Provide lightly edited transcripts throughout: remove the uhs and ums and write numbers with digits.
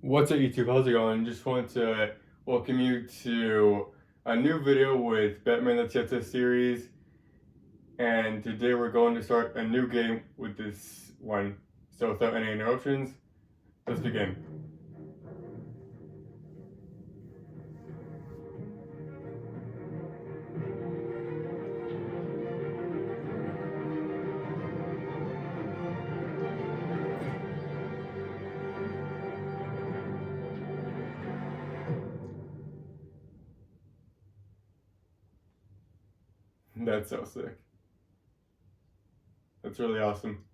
What's up YouTube, how's it going? Just want to welcome you to a new video with Batman the Telltale series, and today we're going to start a new game with this one. So without any interruptions, let's begin. That's so sick. That's really awesome.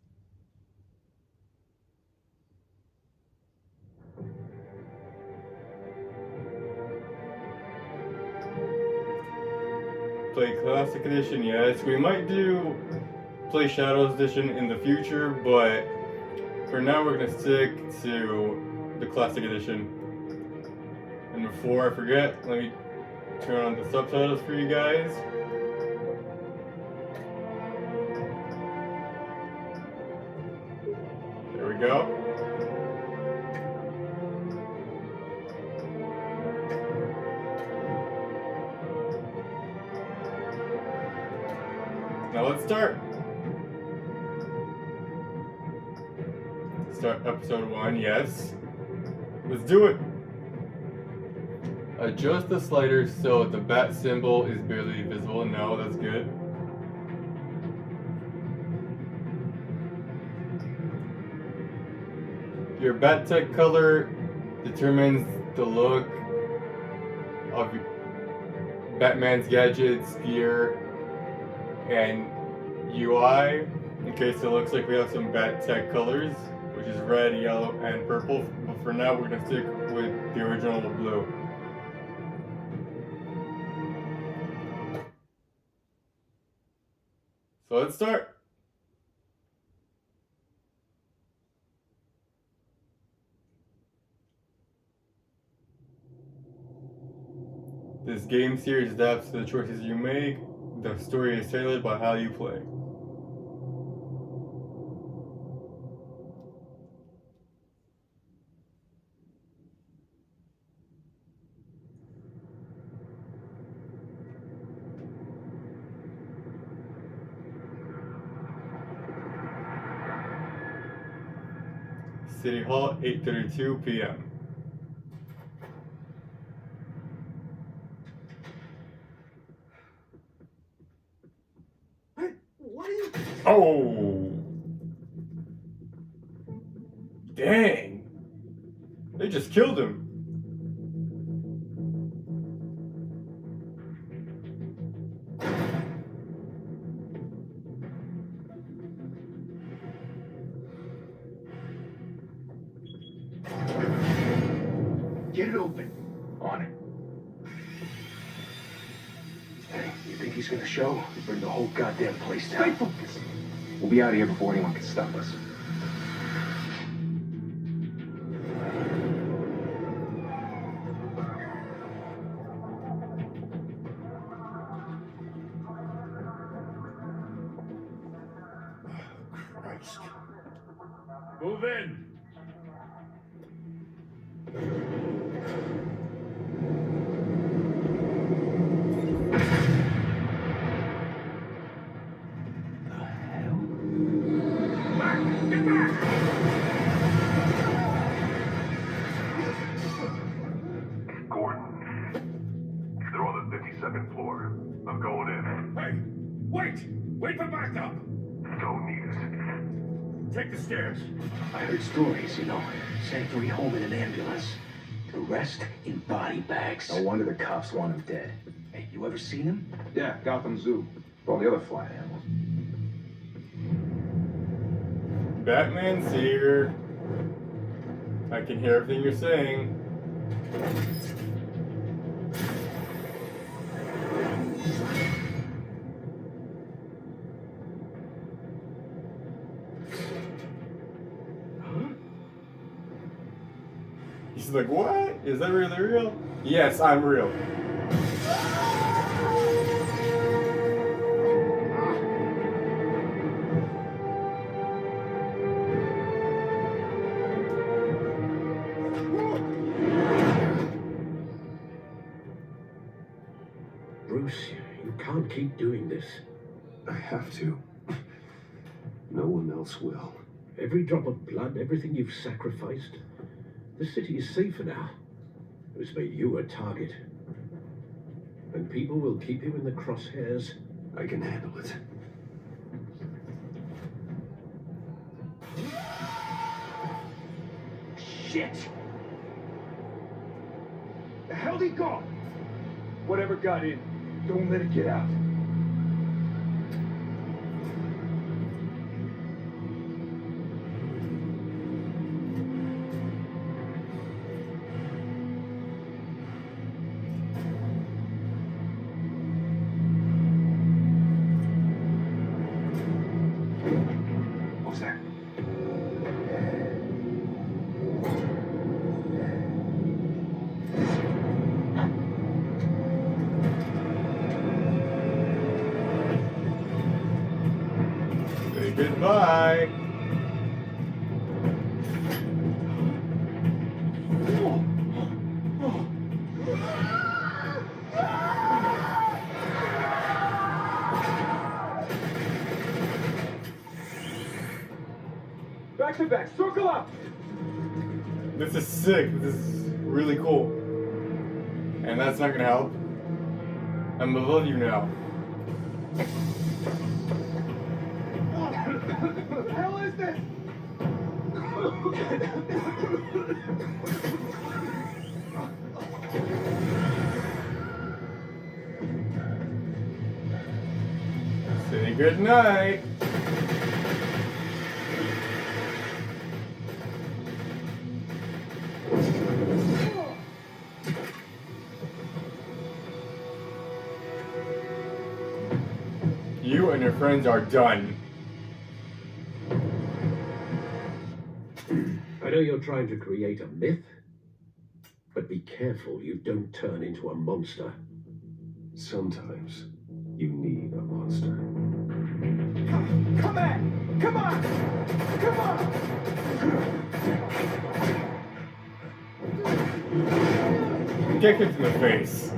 Play Classic Edition, yes. We might do Play Shadows Edition in the future, but for now we're gonna stick to the Classic Edition. And before I forget, let me turn on the subtitles for you guys. There we go. Now let's start. Start episode 1, yes. Let's do it. Adjust the slider so the bat symbol is barely visible. No, that's good. Your bat tech color determines the look of Batman's gadgets, gear, and UI. Okay, so it looks like we have some bat tech colors, which is red, yellow, and purple. But for now, we're gonna stick with the original blue. So let's start. This game series adapts to the choices you make. The story is tailored by how you play. City Hall, 8:32 p.m. What are you? Oh! Dang! They just killed him. Get it open. On it. Hey, you think he's gonna show? We'll bring the whole goddamn place down. Stay focused. We'll be out of here before anyone can stop us. Christ. Move in. They're on the 52nd floor. I'm going in. Hey! Wait! Wait for backup! Don't need it. Take the stairs. I heard stories, Sent 3 home in an ambulance. The rest in body bags. No wonder the cops want him dead. Hey, you ever seen him? Yeah, Gotham Zoo. For all the other flying animals. Batman's here. I can hear everything you're saying. He's like, what? Is that really real? Yes, I'm real. Bruce, you can't keep doing this. I have to. No one else will. Every drop of blood, everything you've sacrificed. The city is safer now. It's made you a target. And people will keep you in the crosshairs. I can handle it. Shit! The hell'd he go? Whatever got in, don't let it get out. What was that? Say goodbye. Back to back, circle up! This is sick. This is really cool. And that's not gonna help. I'm above you now. What the hell is this? Say goodnight. You and your friends are done. I know you're trying to create a myth, but be careful you don't turn into a monster. Sometimes you need a monster. Come at! Come on! Come on! Get kicked in the face.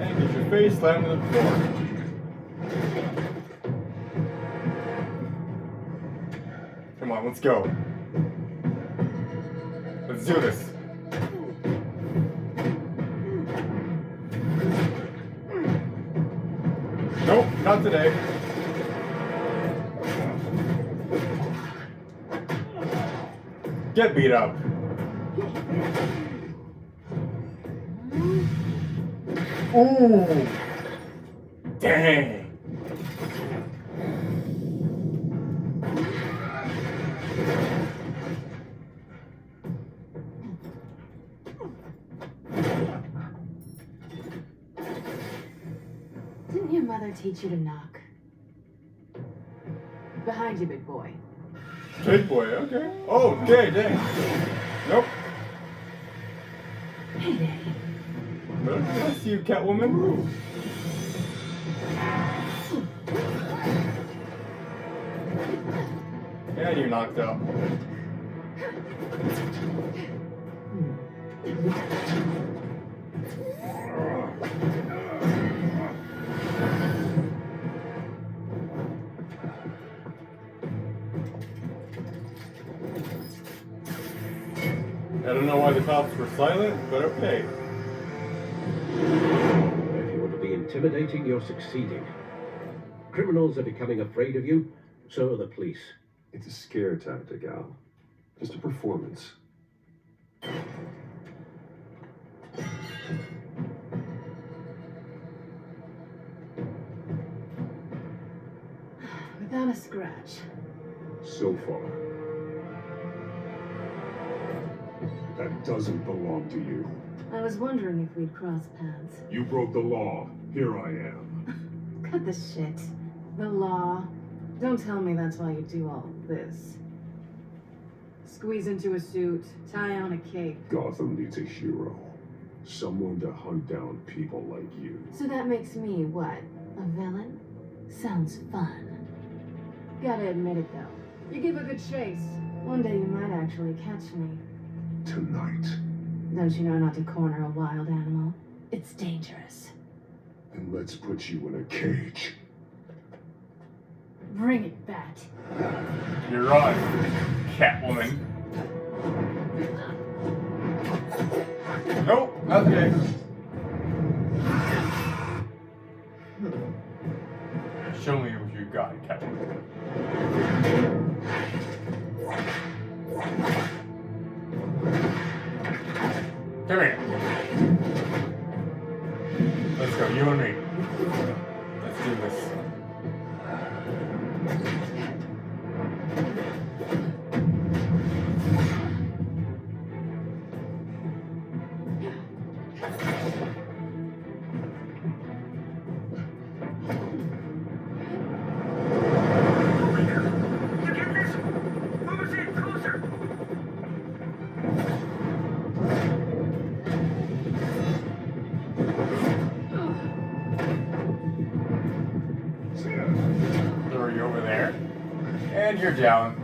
And get your face slammed to the floor. Come on, let's go. Let's do this. Nope, not today. Get beat up. Ooh. Dang. Didn't your mother teach you to knock? Behind you, big boy. Big boy, okay. Oh, okay, dang. Nope. Hey, Daddy. No, I see you, Catwoman. And you're knocked out. I don't know why the cops were silent, but okay. If you want to be intimidating, you're succeeding. Criminals are becoming afraid of you, so are the police. It's a scare tactic, Al. Just a performance. Without a scratch. So far. That doesn't belong to you. I was wondering if we'd cross paths. You broke the law. Here I am. Cut the shit. The law. Don't tell me that's why you do all this. Squeeze into a suit, tie on a cape. Gotham needs a hero. Someone to hunt down people like you. So that makes me what? A villain? Sounds fun. Gotta admit it though. You give a good chase. One day you might actually catch me. Tonight, Don't you know not to corner a wild animal? It's dangerous. And let's put you in a cage. Bring it, Bat. You're on, Catwoman. Nope, okay. Show me what you got, Catwoman. Come here. Let's go, you and me. Let's do this. Throw you over there. And you're down.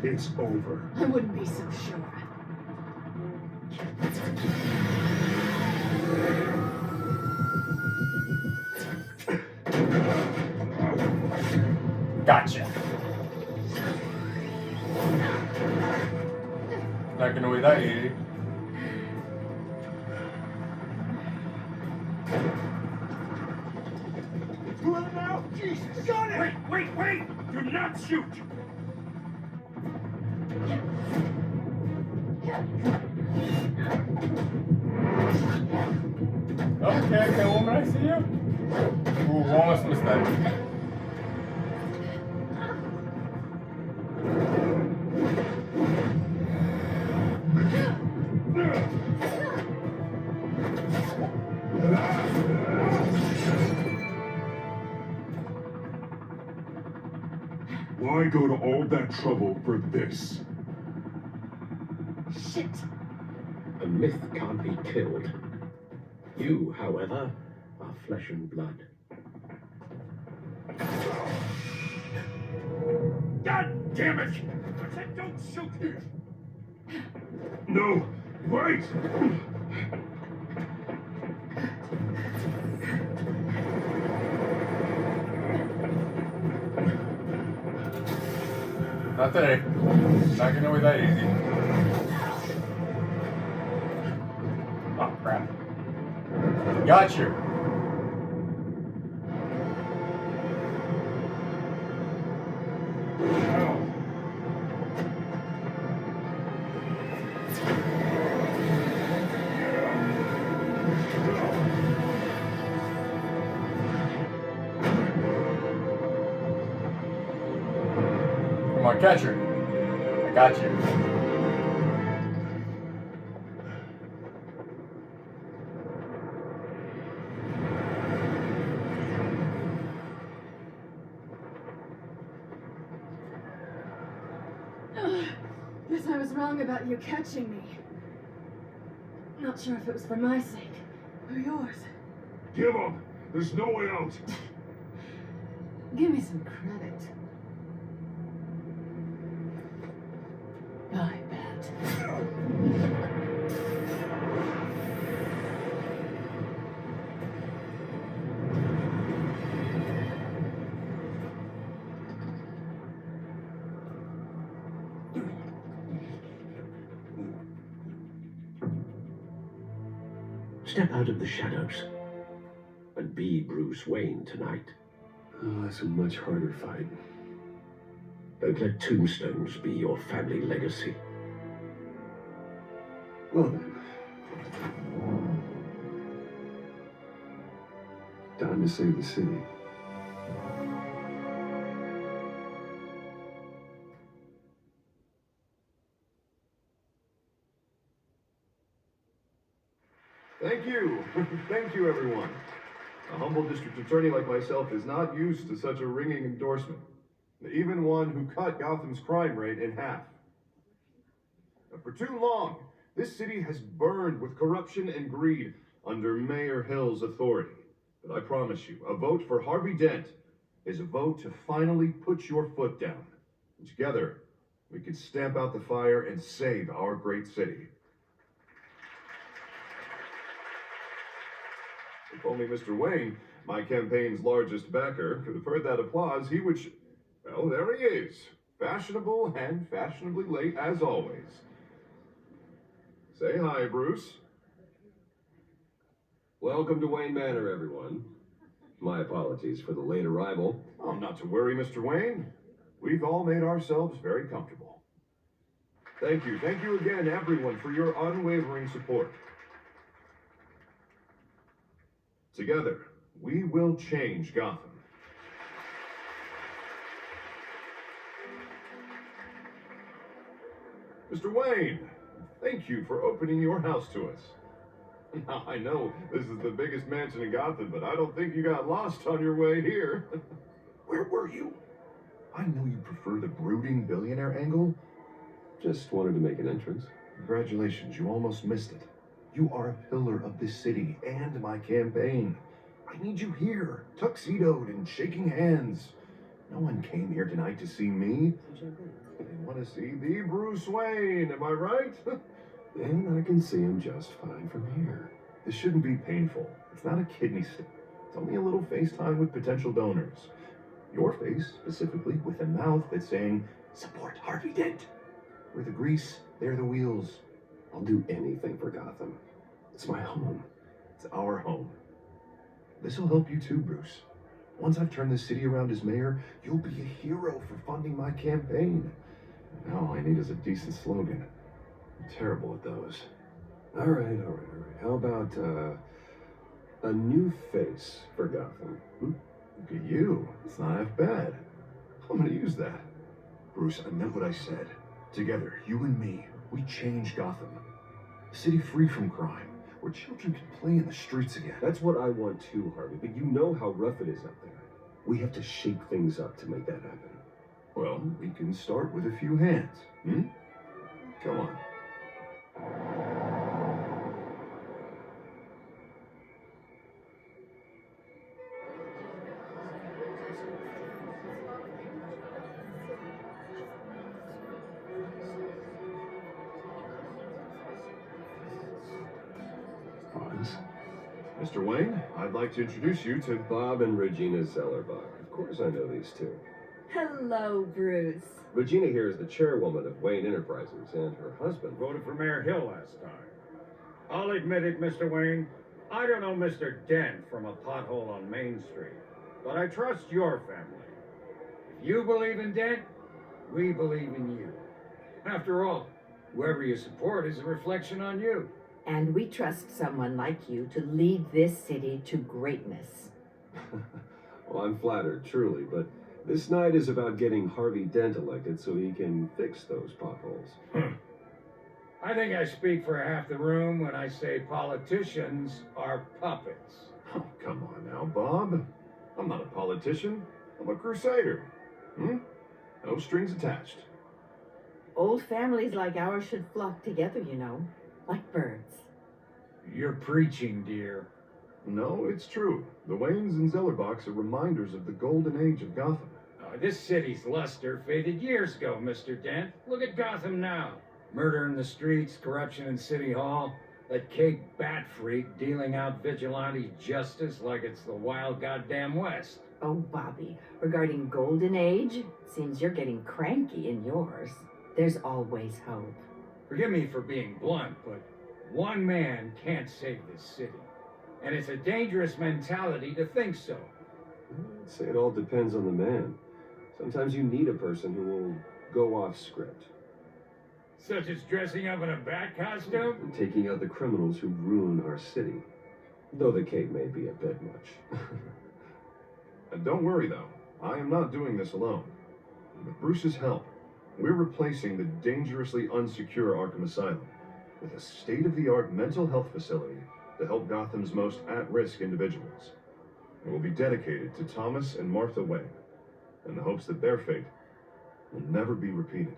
It's over. I wouldn't be so sure. Gotcha. Not gonna wait that easy. Let him out! Jesus! Got it! Wait! Do not shoot! Okay, Catwoman, I see you. Ooh, almost missed that. Why go to all that trouble for this? Shit! A myth can't be killed. You, however, are flesh and blood. God damn it! I said don't shoot! No! Wait! Not today. Not gonna wait that easy. Oh, crap. Got you. Come on, catch her. I got you. Guess I was wrong about you catching me. Not sure if it was for my sake or yours. Give up! There's no way out! Give me some credit. Bye, Bat. Step out of the shadows and be Bruce Wayne tonight. Oh, that's a much harder fight. Don't let tombstones be your family legacy. Well then. Time to save the city. Thank you. Thank you, everyone. A humble district attorney like myself is not used to such a ringing endorsement. Even one who cut Gotham's crime rate in half. For too long, this city has burned with corruption and greed under Mayor Hill's authority. But I promise you, a vote for Harvey Dent is a vote to finally put your foot down. And together, we can stamp out the fire and save our great city. If only Mr. Wayne, my campaign's largest backer, could have heard that applause, he would. Well, there he is. Fashionable and fashionably late as always. Say hi, Bruce. Welcome to Wayne Manor, everyone. My apologies for the late arrival. Oh, not to worry, Mr. Wayne. We've all made ourselves very comfortable. Thank you again, everyone, for your unwavering support. Together, we will change Gotham. Mr. Wayne, thank you for opening your house to us. Now, I know this is the biggest mansion in Gotham, but I don't think you got lost on your way here. Where were you? I know you prefer the brooding billionaire angle. Just wanted to make an entrance. Congratulations, you almost missed it. You are a pillar of this city and my campaign. I need you here, tuxedoed and shaking hands. No one came here tonight to see me. They want to see the Bruce Wayne, am I right? And I can see him just fine from here. This shouldn't be painful. It's not a kidney stone. It's only a little FaceTime with potential donors. Your face, specifically, with a mouth that's saying, support Harvey Dent. We're the grease, they're the wheels. I'll do anything for Gotham. It's my home. It's our home. This'll help you too, Bruce. Once I've turned this city around as mayor, you'll be a hero for funding my campaign. All I need is a decent slogan. I'm terrible at those. All right. How about, a new face for Gotham? Look at you. It's not half bad. I'm gonna use that. Bruce, I meant what I said. Together, you and me, we change Gotham. A city free from crime, where children can play in the streets again. That's what I want too, Harvey, but you know how rough it is out there. We have to shake things up to make that happen. Well, we can start with a few hands, Come on. Mr. Wayne, I'd like to introduce you to Bob and Regina Zellerbach. Of course I know these two. Hello, Bruce. Regina here is the chairwoman of Wayne Enterprises, and her husband Voted for Mayor Hill last time. I'll admit it, Mr. Wayne. I don't know Mr. Dent from a pothole on Main Street, but I trust your family. If you believe in Dent, we believe in you. After all, whoever you support is a reflection on you. And we trust someone like you to lead this city to greatness. Well, I'm flattered, truly, but this night is about getting Harvey Dent elected so he can fix those potholes. I think I speak for half the room when I say politicians are puppets. Oh, come on now, Bob. I'm not a politician. I'm a crusader. No strings attached. Old families like ours should flock together, you know, like birds. You're preaching, dear. No, it's true. The Waynes and Zellerbachs are reminders of the golden age of Gotham. This city's luster faded years ago, Mr. Dent. Look at Gotham now. Murder in the streets, corruption in City Hall, that cake bat freak dealing out vigilante justice like it's the wild goddamn West. Oh, Bobby, regarding Golden Age, seems you're getting cranky in yours. There's always hope. Forgive me for being blunt, but one man can't save this city. And it's a dangerous mentality to think so. I'd say it all depends on the man. Sometimes you need a person who will go off script. Such as dressing up in a bat costume? And taking out the criminals who ruin our city. Though the cape may be a bit much. And don't worry, though. I am not doing this alone. With Bruce's help, we're replacing the dangerously unsecure Arkham Asylum with a state-of-the-art mental health facility to help Gotham's most at-risk individuals. It will be dedicated to Thomas and Martha Wayne, in the hopes that their fate will never be repeated.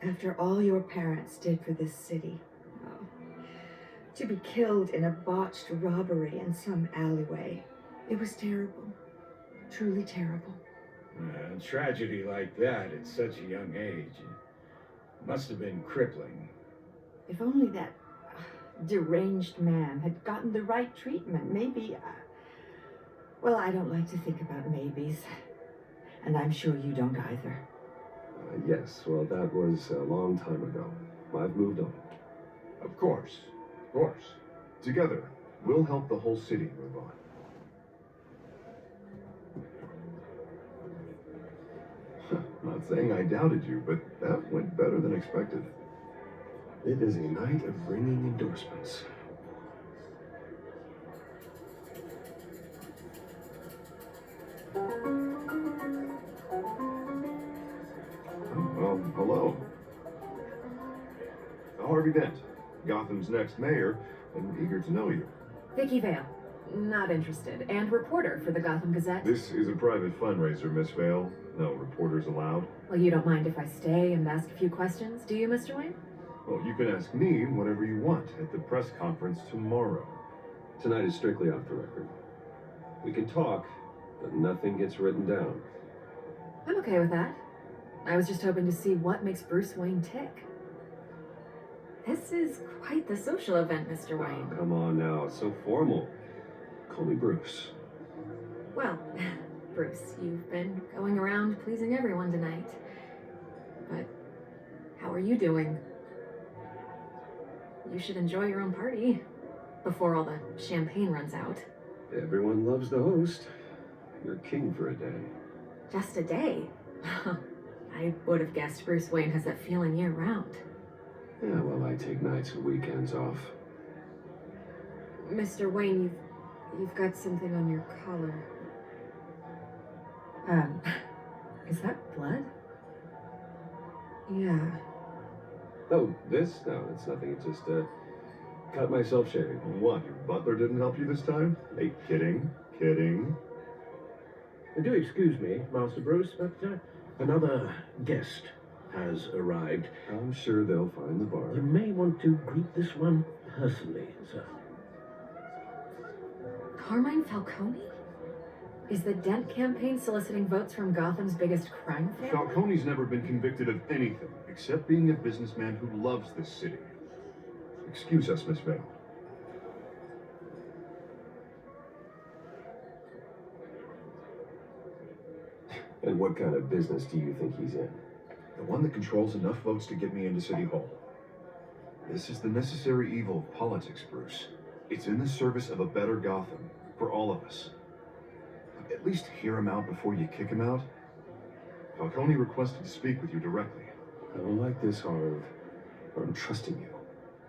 After all your parents did for this city, to be killed in a botched robbery in some alleyway, it was terrible. Truly terrible. A tragedy like that at such a young age must have been crippling. If only that deranged man had gotten the right treatment, maybe Well, I don't like to think about maybes. And I'm sure you don't either. Yes, well, that was a long time ago. I've moved on. Of course. Of course. Together, we'll help the whole city move on. Not saying I doubted you, but that went better than expected. It is a night of ringing endorsements. Well, hello. Harvey Dent, Gotham's next mayor, and eager to know you. Vicky Vale. Not interested. And reporter for the Gotham Gazette. This is a private fundraiser, Miss Vale. No reporters allowed. Well, you don't mind if I stay and ask a few questions, do you, Mr. Wayne? Well, you can ask me whatever you want at the press conference tomorrow. Tonight is strictly off the record. We can talk, but nothing gets written down. I'm okay with that. I was just hoping to see what makes Bruce Wayne tick. This is quite the social event, Mr. Wayne. Oh, come on now, it's so formal. Call me Bruce. Well, Bruce, you've been going around pleasing everyone tonight. But how are you doing? You should enjoy your own party before all the champagne runs out. Everyone loves the host. You're king for a day. Just a day? I would have guessed Bruce Wayne has that feeling year-round. Yeah, well, I take nights and weekends off. Mr. Wayne, you've got something on your collar. Is that blood? Yeah. Oh, this? No, it's nothing. It's just, cut myself shaving. What, your butler didn't help you this time? Hey, kidding, kidding. Do excuse me, Master Bruce, but another guest has arrived. I'm sure they'll find the bar. You may want to greet this one personally, sir. Carmine Falcone? Is the Dent campaign soliciting votes from Gotham's biggest crime family? Falcone's never been convicted of anything except being a businessman who loves this city. Excuse us, Miss Vale. And what kind of business do you think he's in? The one that controls enough votes to get me into City Hall. This is the necessary evil of politics, Bruce. It's in the service of a better Gotham, for all of us. At least hear him out before you kick him out. Falcone requested to speak with you directly. I don't like this, Harv, but I'm trusting you.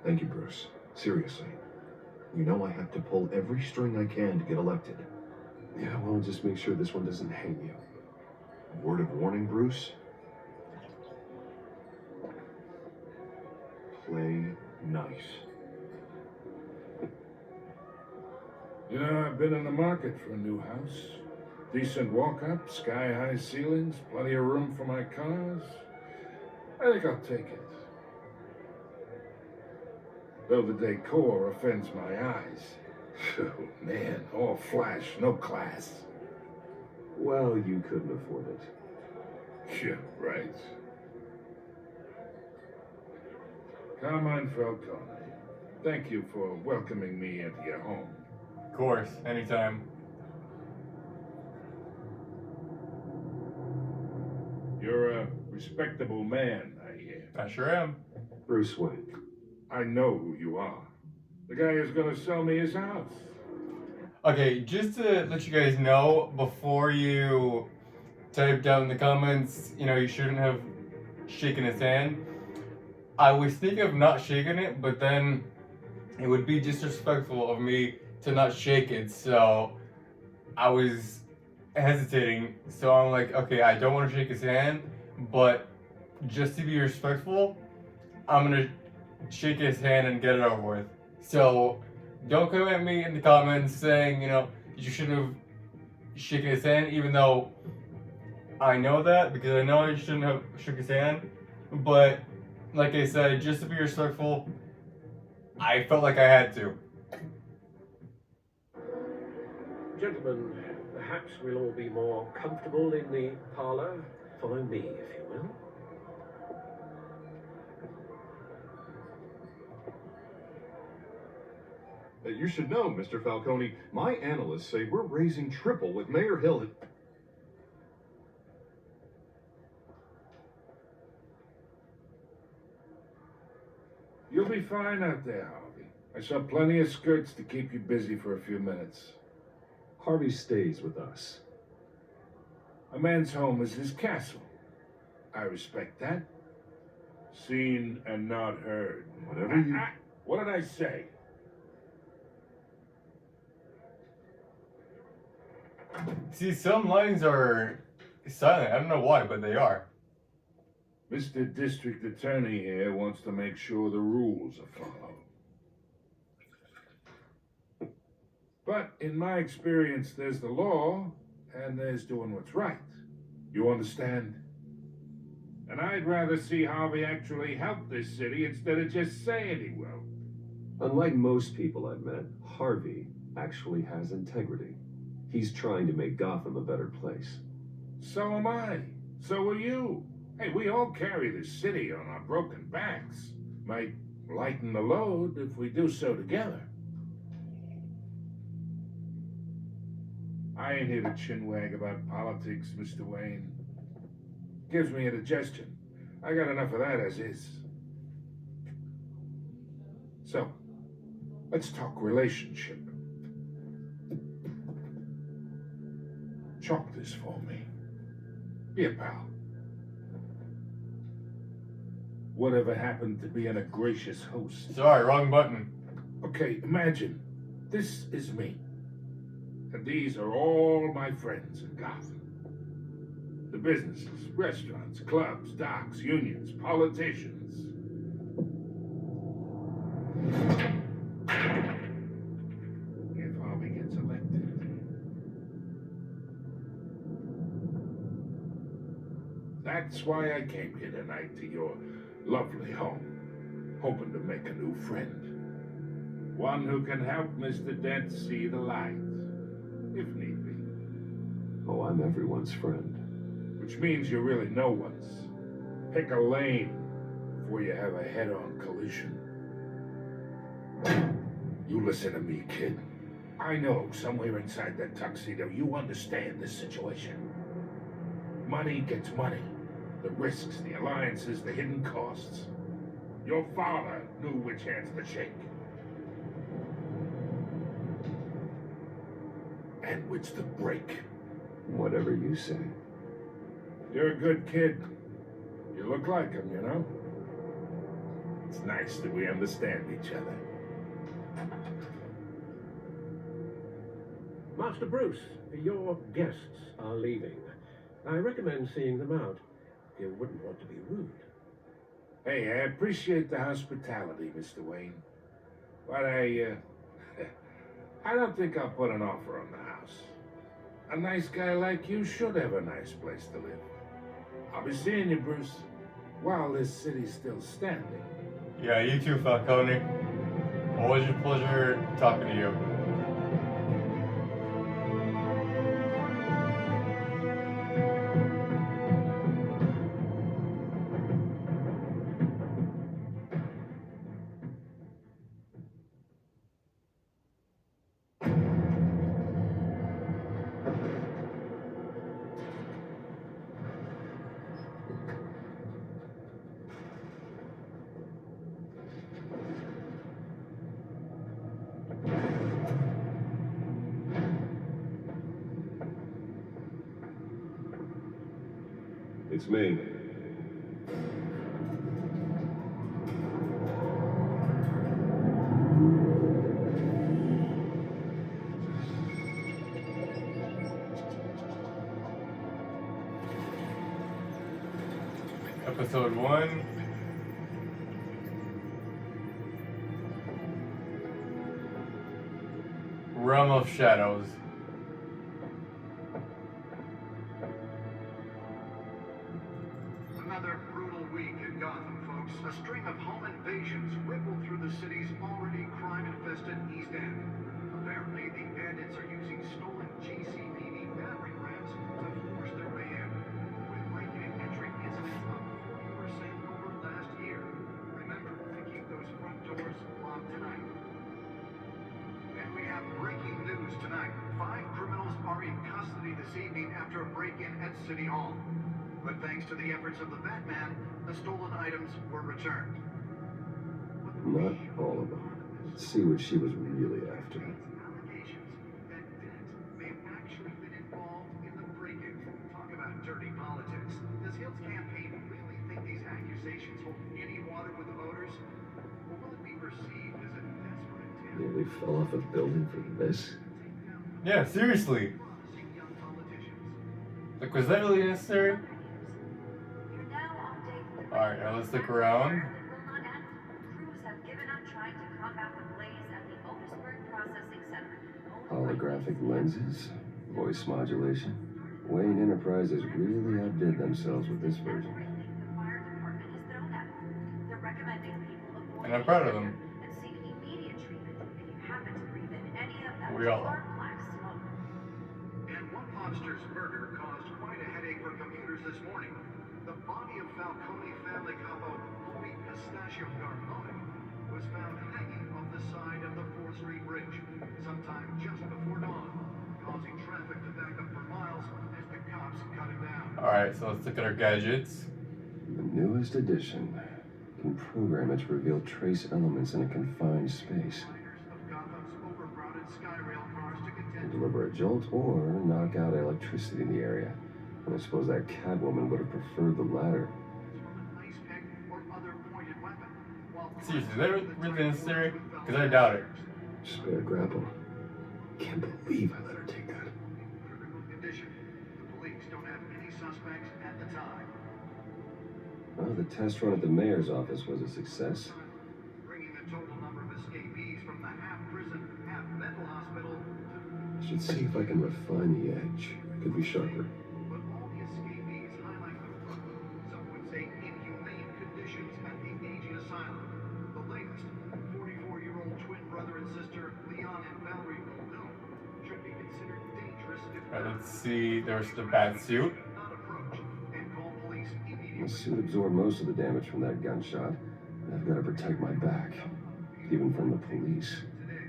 Thank you, Bruce. Seriously. You know I have to pull every string I can to get elected. Yeah, well, just make sure this one doesn't hang you. Word of warning, Bruce? Play nice. You know, I've been in the market for a new house. Decent walk-up, sky-high ceilings, plenty of room for my cars. I think I'll take it. Though the decor offends my eyes. Oh, man, all flash, no class. Well, you couldn't afford it. Yeah, right. Carmine Falcone, thank you for welcoming me into your home. Of course, anytime. You're a respectable man, I hear. I sure am. Bruce Wayne. I know who you are. The guy who's gonna sell me his house. Okay, just to let you guys know, before you type down in the comments, you shouldn't have shaken his hand. I was thinking of not shaking it, but then it would be disrespectful of me to not shake it, so I was hesitating. So I'm like, okay, I don't want to shake his hand, but just to be respectful, I'm gonna shake his hand and get it over with. So don't come at me in the comments saying, you shouldn't have shaken his hand, even though I know that, because I know I shouldn't have shook his hand. But like I said, just to be respectful, I felt like I had to. Gentlemen, perhaps we'll all be more comfortable in the parlor. Follow me, if you will. You should know, Mr. Falcone, my analysts say we're raising triple with Mayor Hill. You'll be fine out there, Harvey. I saw plenty of skirts to keep you busy for a few minutes. Harvey stays with us. A man's home is his castle. I respect that. Seen and not heard. Whatever you... What did I say? See, some lines are silent. I don't know why, but they are. Mr. District Attorney here wants to make sure the rules are followed. But in my experience, there's the law, and there's doing what's right. You understand? And I'd rather see Harvey actually help this city instead of just saying he will. Unlike most people I've met, Harvey actually has integrity. He's trying to make Gotham a better place. So am I. So are you. Hey, we all carry this city on our broken backs. Might lighten the load if we do so together. I ain't here to chinwag about politics, Mr. Wayne. Gives me indigestion. I got enough of that as is. So, let's talk relationship. Chalk this for me. Be a pal. Whatever happened to being a gracious host? Sorry, wrong button. Okay, imagine. This is me. And these are all my friends in Gotham. The businesses, restaurants, clubs, docks, unions, politicians. If Harvey gets elected. That's why I came here tonight to your lovely home, hoping to make a new friend. One who can help Mr. Dent see the light, if need be. Oh, I'm everyone's friend. Which means you're really no one's. Pick a lane before you have a head-on collision. You listen to me, kid. I know somewhere inside that tuxedo you understand this situation. Money gets money. The risks, the alliances, the hidden costs. Your father knew which hands to shake. And which to break. Whatever you say. You're a good kid. You look like him, you know? It's nice that we understand each other. Master Bruce, your guests are leaving. I recommend seeing them out. You wouldn't want to be rude. Hey, I appreciate the hospitality, Mr. Wayne. But I don't think I'll put an offer on the house. A nice guy like you should have a nice place to live. I'll be seeing you, Bruce, while this city's still standing. Yeah, you too, Falcone. Always a pleasure talking to you. It's me. Episode 1. Realm of Shadows. Another brutal week in Gotham, folks. A string of home invasions rippled through the city's already crime-infested East End. Apparently, the bandits are using stolen GCPD battering rams to force their way in, with break-in and entry incidents up 40% over last year. Remember to keep those front doors locked tonight. news tonight. 5 criminals are in custody this evening after a break-in at City Hall. But thanks to the efforts of the Batman, the stolen items were returned. Not all of them. Let's see what she was really after. Allegations that Dent may have actually been involved in the break-in. Talk about dirty politics. Does Hill's campaign really think these accusations hold any water with the voters? Or will it be perceived as a desperate attempt? Nearly fell off a building for this. Yeah, seriously. Like, was that really necessary? Alright, now let's look around. Holographic lenses, voice modulation. Wayne Enterprises really outdid themselves with this version. And I'm proud of them. We all are. And one mobster's murder caused quite a headache for computers this morning. The body of Falcone family capo Louis Pistachio Garmone was found hanging off the side of the 4th Street Bridge sometime just before dawn, causing traffic to back up for miles as the cops cut him down. Alright, so let's look at our gadgets. The newest edition can program it to reveal trace elements in a confined space. And deliver a jolt or knock out electricity in the area. And I suppose that Catwoman would have preferred the latter. Seriously, is that really necessary? Because I doubt it. Spare grapple. Can't believe I let her take that. Critical condition. The police don't have any suspects at the time. Well, the test run at the mayor's office was a success. Bringing the total number of escapees from the half-prison, half-mental hospital to... Should see if I can refine the edge. It could be sharper. But all the escapees highlight the, some would say, inhumane conditions at the aging asylum. The latest, 44-year-old twin brother and sister, Leon and Valerie Muldoon, should be considered dangerous if Alright, let's see. There's the bat suit. not approach and call police immediately. The suit absorbed most of the damage from that gunshot. And I've got to protect my back. Even from the police. Today,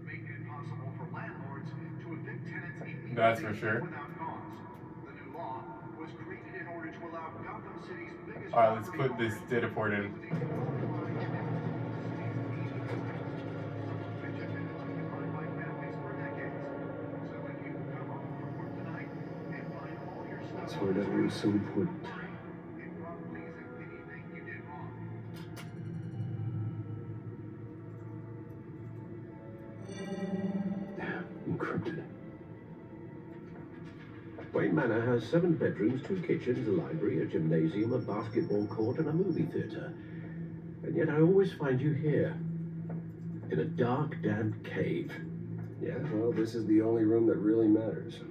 making it possible for landlords to evict tenants immediately That's for sure. without cause. The new law was created in order to allow Gotham City's biggest Alright, let's property put this owners data port in. That's why that was so important. Encrypted. Wayne Manor has 7 bedrooms, 2 kitchens, a library, a gymnasium, a basketball court, and a movie theater. And yet I always find you here, in a dark, damp cave. Yeah, well, this is the only room that really matters.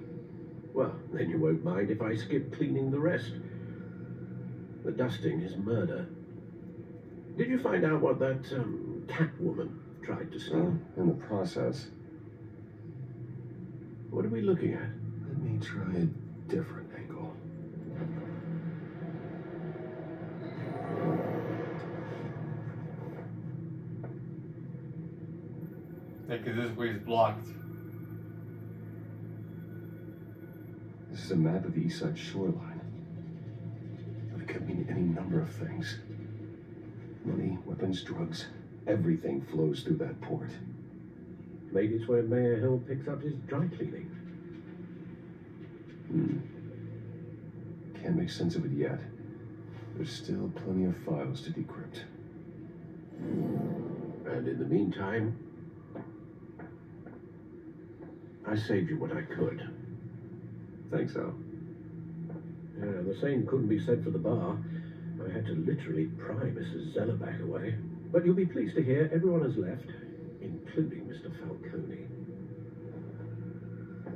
Well, then you won't mind if I skip cleaning the rest. The dusting is murder. Did you find out what that, Catwoman tried to steal? In the process. What are we looking at? Let me try a different angle. Yeah, because this way is blocked. This is a map of the East Side shoreline. It could mean any number of things. Money, weapons, drugs, everything flows through that port. Maybe it's where Mayor Hill picks up his dry cleaning. Can't make sense of it yet. There's still plenty of files to decrypt. And in the meantime, I saved you what I could. Thanks, Al. Yeah, the same couldn't be said for the bar. I had to literally pry Mrs. Zellerback away. But you'll be pleased to hear everyone has left, including Mr. Falcone.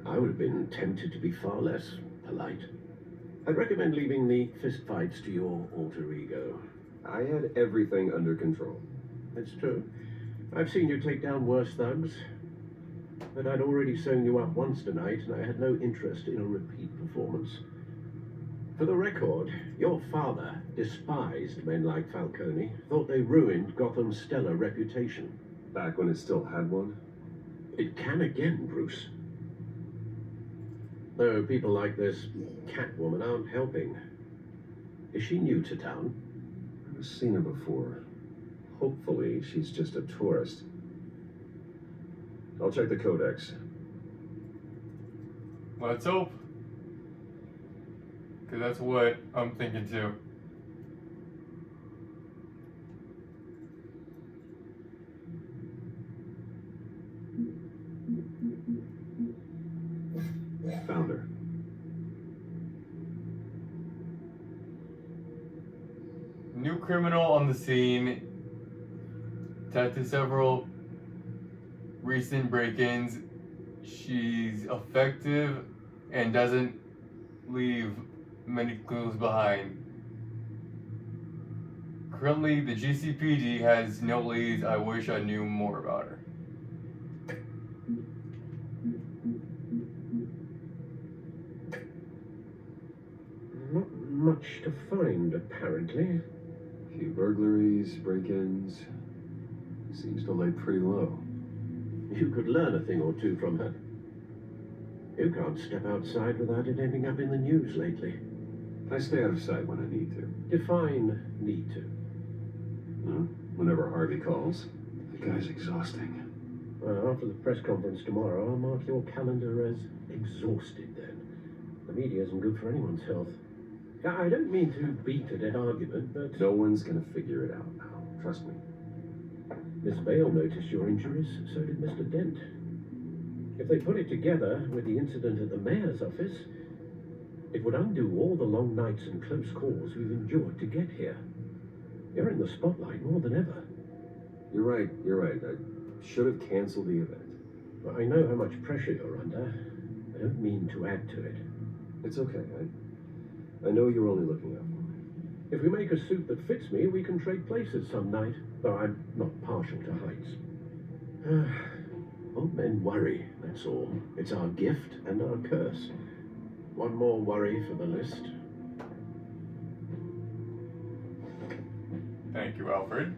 I would have been tempted to be far less polite. I'd recommend leaving the fistfights to your alter ego. I had everything under control. That's true. I've seen you take down worse thugs. But I'd already sewn you up once tonight, and I had no interest in a repeat performance. For the record, your father despised men like Falcone, thought they ruined Gotham's stellar reputation. Back when it still had one? It can again, Bruce. Though people like this Catwoman aren't helping. Is she new to town? I've seen her before. Hopefully, she's just a tourist. I'll check the codex. Let's hope. Because that's what I'm thinking too. Found her. New criminal on the scene. Tied to several recent break-ins. She's effective and doesn't leave many clues behind. Currently, the GCPD has no leads. I wish I knew more about her. Not much to find, apparently. A few burglaries, break-ins. Seems to lay pretty low. You could learn a thing or two from her. You can't step outside without it ending up in the news lately. I stay out of sight when I need to. Define need to. Whenever Harvey calls. The guy's exhausting. Well, after the press conference tomorrow, I'll mark your calendar as exhausted then. The media isn't good for anyone's health. I don't mean to beat a dead argument, but... No one's gonna figure it out now. Trust me. Miss Bale noticed your injuries, so did Mr. Dent. If they put it together with the incident at the mayor's office, it would undo all the long nights and close calls we've endured to get here. You're in the spotlight more than ever. You're right. I should have canceled the event. But I know how much pressure you're under. I don't mean to add to it. It's okay. I know you're only looking out for me. If we make a suit that fits me, we can trade places some night. Though I'm not partial to heights. Old men worry, that's all. It's our gift and our curse. One more worry for the list. Thank you, Alfred.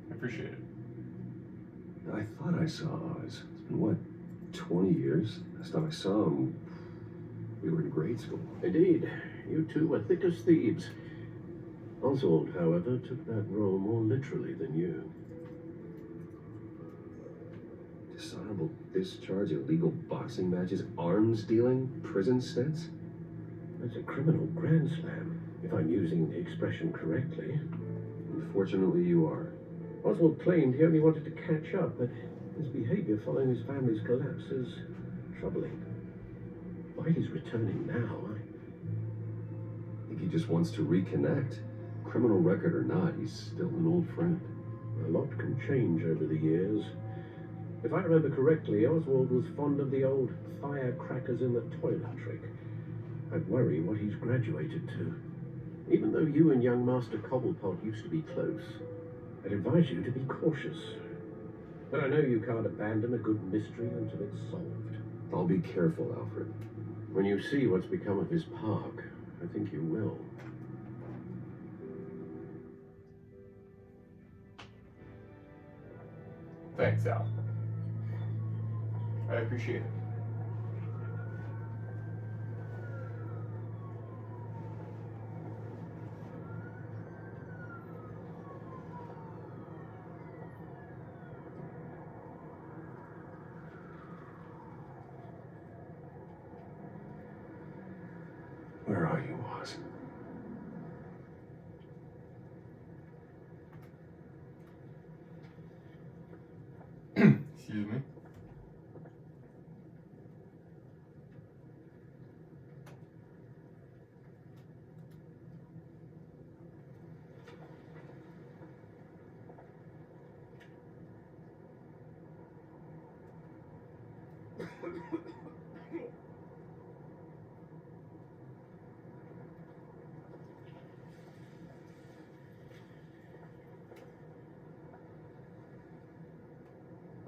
I appreciate it. I thought I saw Oz. It's been, what, 20 years? Last time I saw him, we were in grade school. Indeed. You two were thick as thieves. Oswald, however, took that role more literally than you. Dishonorable discharge, illegal boxing matches, arms dealing, prison stints? That's a criminal grand slam, if I'm using the expression correctly. Unfortunately, you are. Oswald claimed he only wanted to catch up, but his behavior following his family's collapse is troubling. Why he's returning now, I think he just wants to reconnect. Criminal record or not, he's still an old friend. A lot can change over the years. If I remember correctly, Oswald was fond of the old firecrackers in the toilet trick. I'd worry what he's graduated to. Even though you and young Master Cobblepot used to be close, I'd advise you to be cautious. But I know you can't abandon a good mystery until it's solved. I'll be careful, Alfred. When you see what's become of his park, I think you will. Thanks, Al. I appreciate it. Where are you, Oz? Excuse me.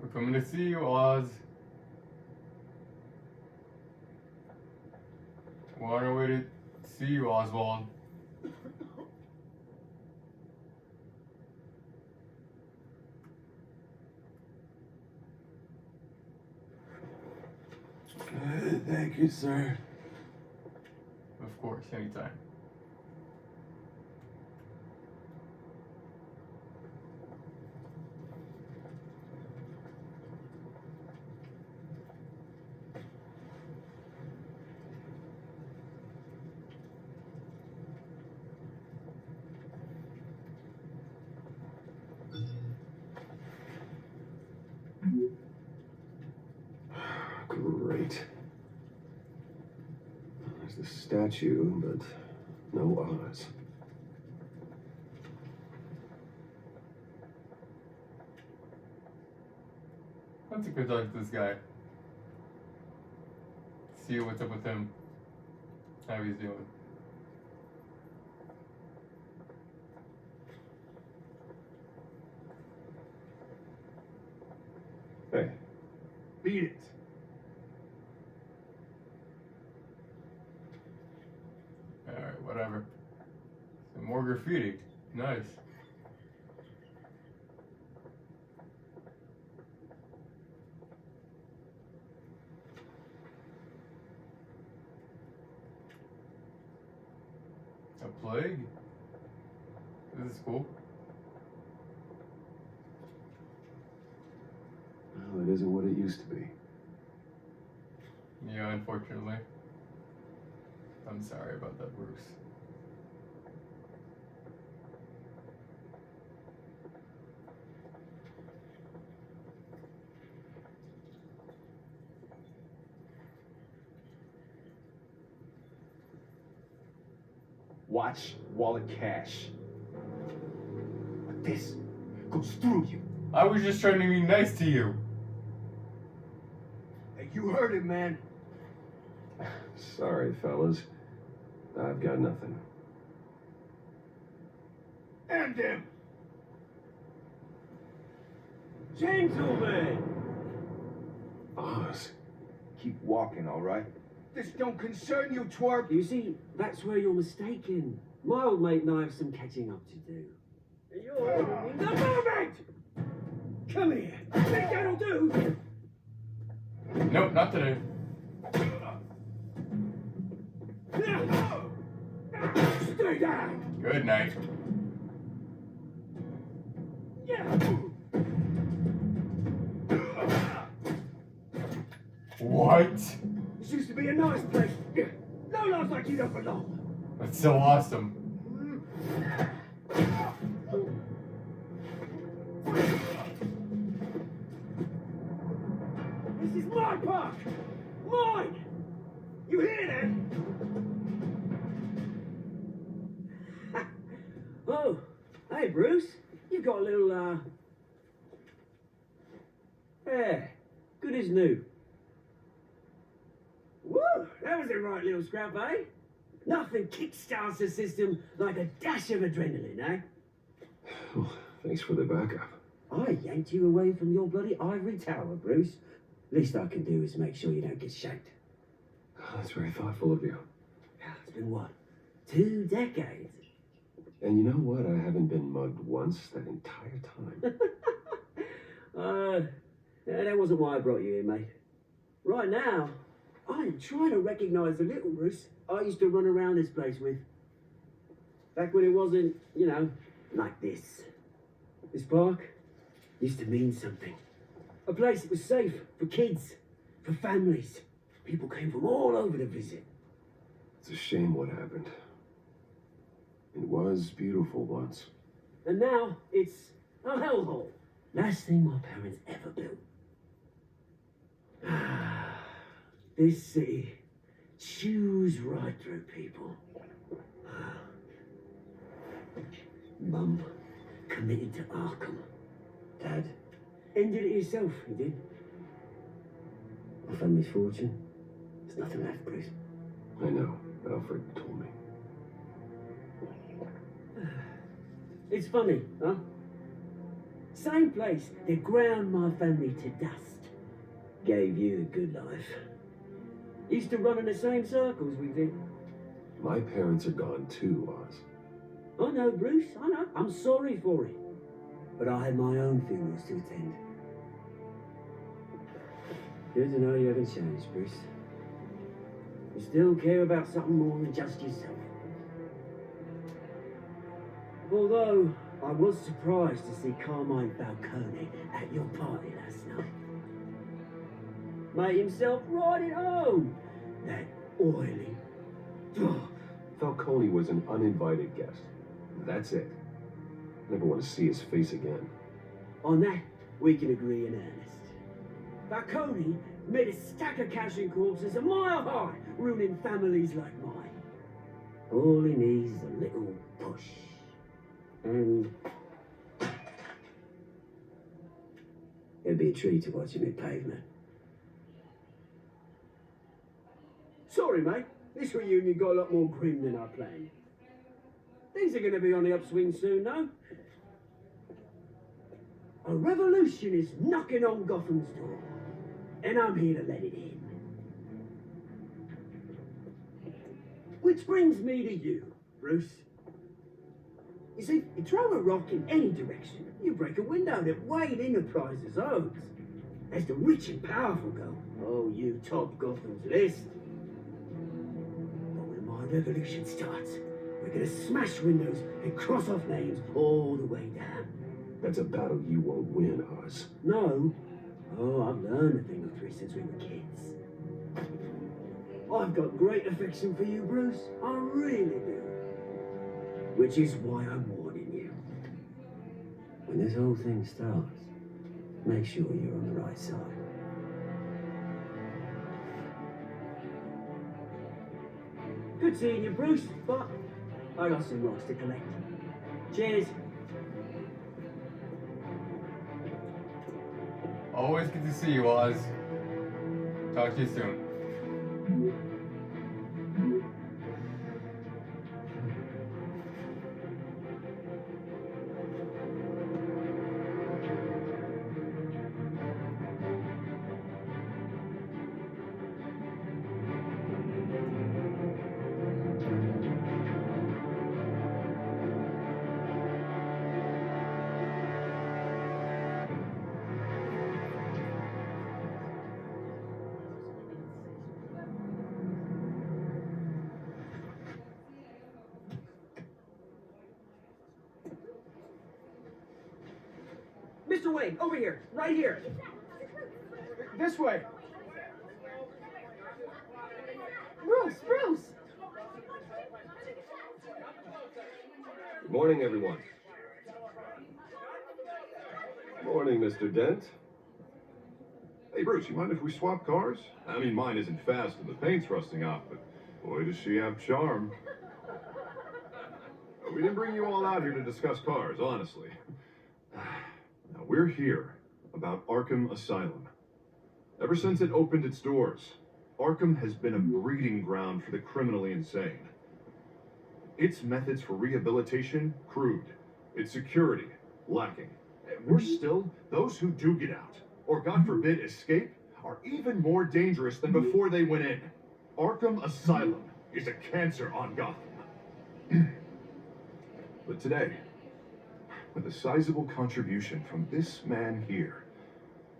We're coming to see you, Oz. We're on our way to see you, Oswald. Thank you, sir. Of course, anytime. Great. There's the statue, but no Oz. Let's go talk to this guy. See what's up with him. How he's doing. Hey. Beat it. Alright, whatever. Some more graffiti. Nice. A plague? This is cool. Well, it isn't what it used to be. Yeah, unfortunately. I'm sorry about that, Bruce. Watch wallet cash. But this goes through you. I was just trying to be nice to you. Hey, you heard it, man. Sorry, fellas. I've got nothing. And him. Gentlemen! Oz. Keep walking, all right? This don't concern you, twerp. You see, that's where you're mistaken. My old mate and I have some catching up to do. And you're... The moment! Come here. Think that'll do? Nope, not today. Stay down! Good night. What? This used to be a nice place. No lives like you don't belong. That's so awesome. This is my park! Mine! You hear that? Oh, hey Bruce. You've got a little, yeah, good as new. Woo! That was a right little scrap, eh? Nothing kickstarts the system like a dash of adrenaline, eh? Well, thanks for the backup. I yanked you away from your bloody ivory tower, Bruce. Least I can do is make sure you don't get shanked. Oh, that's very thoughtful of you. It's been what? 2 decades? And you know what? I haven't been mugged once that entire time. Yeah, that wasn't why I brought you here, mate. Right now, I am trying to recognize the little Bruce I used to run around this place with. Back when it wasn't, you know, like this. This park used to mean something. A place that was safe for kids, for families. People came from all over to visit. It's a shame what happened. It was beautiful once. And now it's a hellhole. Last thing my parents ever built. This city chews right through people. Mum committed to Arkham. Dad ended it himself, he did. My family's fortune. There's nothing left, Bruce. I know. Alfred told me. It's funny, huh? Same place that ground my family to dust. Gave you the good life. Used to run in the same circles we did. My parents are gone too, Oz. I know, Bruce, I know. I'm sorry for it. But I had my own funerals to attend. Good to know you haven't changed, Bruce. You still care about something more than just yourself. Although, I was surprised to see Carmine Falcone at your party last night. Made himself right at home. That oily. Falcone was an uninvited guest. That's it. Never want to see his face again. On that, we can agree in earnest. Falcone made a stack of cashing corpses a mile high, ruining families like mine. All he needs is a little push. And it'd be a treat to watch him hit pavement. Sorry, mate. This reunion got a lot more grim than I planned. Things are going to be on the upswing soon, though. A revolution is knocking on Gotham's door, and I'm here to let it in. Which brings me to you, Bruce. You see, you throw a rock in any direction, you break a window that Wayne Enterprises owns. As the rich and powerful go, oh, you top Gotham's list. But when my revolution starts, we're gonna smash windows and cross off names all the way down. That's a battle you won't win, Oz. No. Oh, I've learned a thing or three since we were kids. I've got great affection for you, Bruce. I really do. Which is why I'm warning you. When this whole thing starts, make sure you're on the right side. Good seeing you, Bruce, but I got some rocks to collect. Cheers. Always good to see you, Oz. Talk to you soon. Mr. Wayne, over here, right here. This way. Bruce! Good morning, everyone. Morning, Mr. Dent. Hey, Bruce, you mind if we swap cars? I mean, mine isn't fast and the paint's rusting off, but boy, does she have charm. We didn't bring you all out here to discuss cars, honestly. Now, we're here about Arkham Asylum. Ever since it opened its doors, Arkham has been a breeding ground for the criminally insane. Its methods for rehabilitation, crude. Its security, lacking. And worse still, those who do get out, or God forbid escape, are even more dangerous than before they went in. Arkham Asylum is a cancer on Gotham. But today, with a sizable contribution from this man here,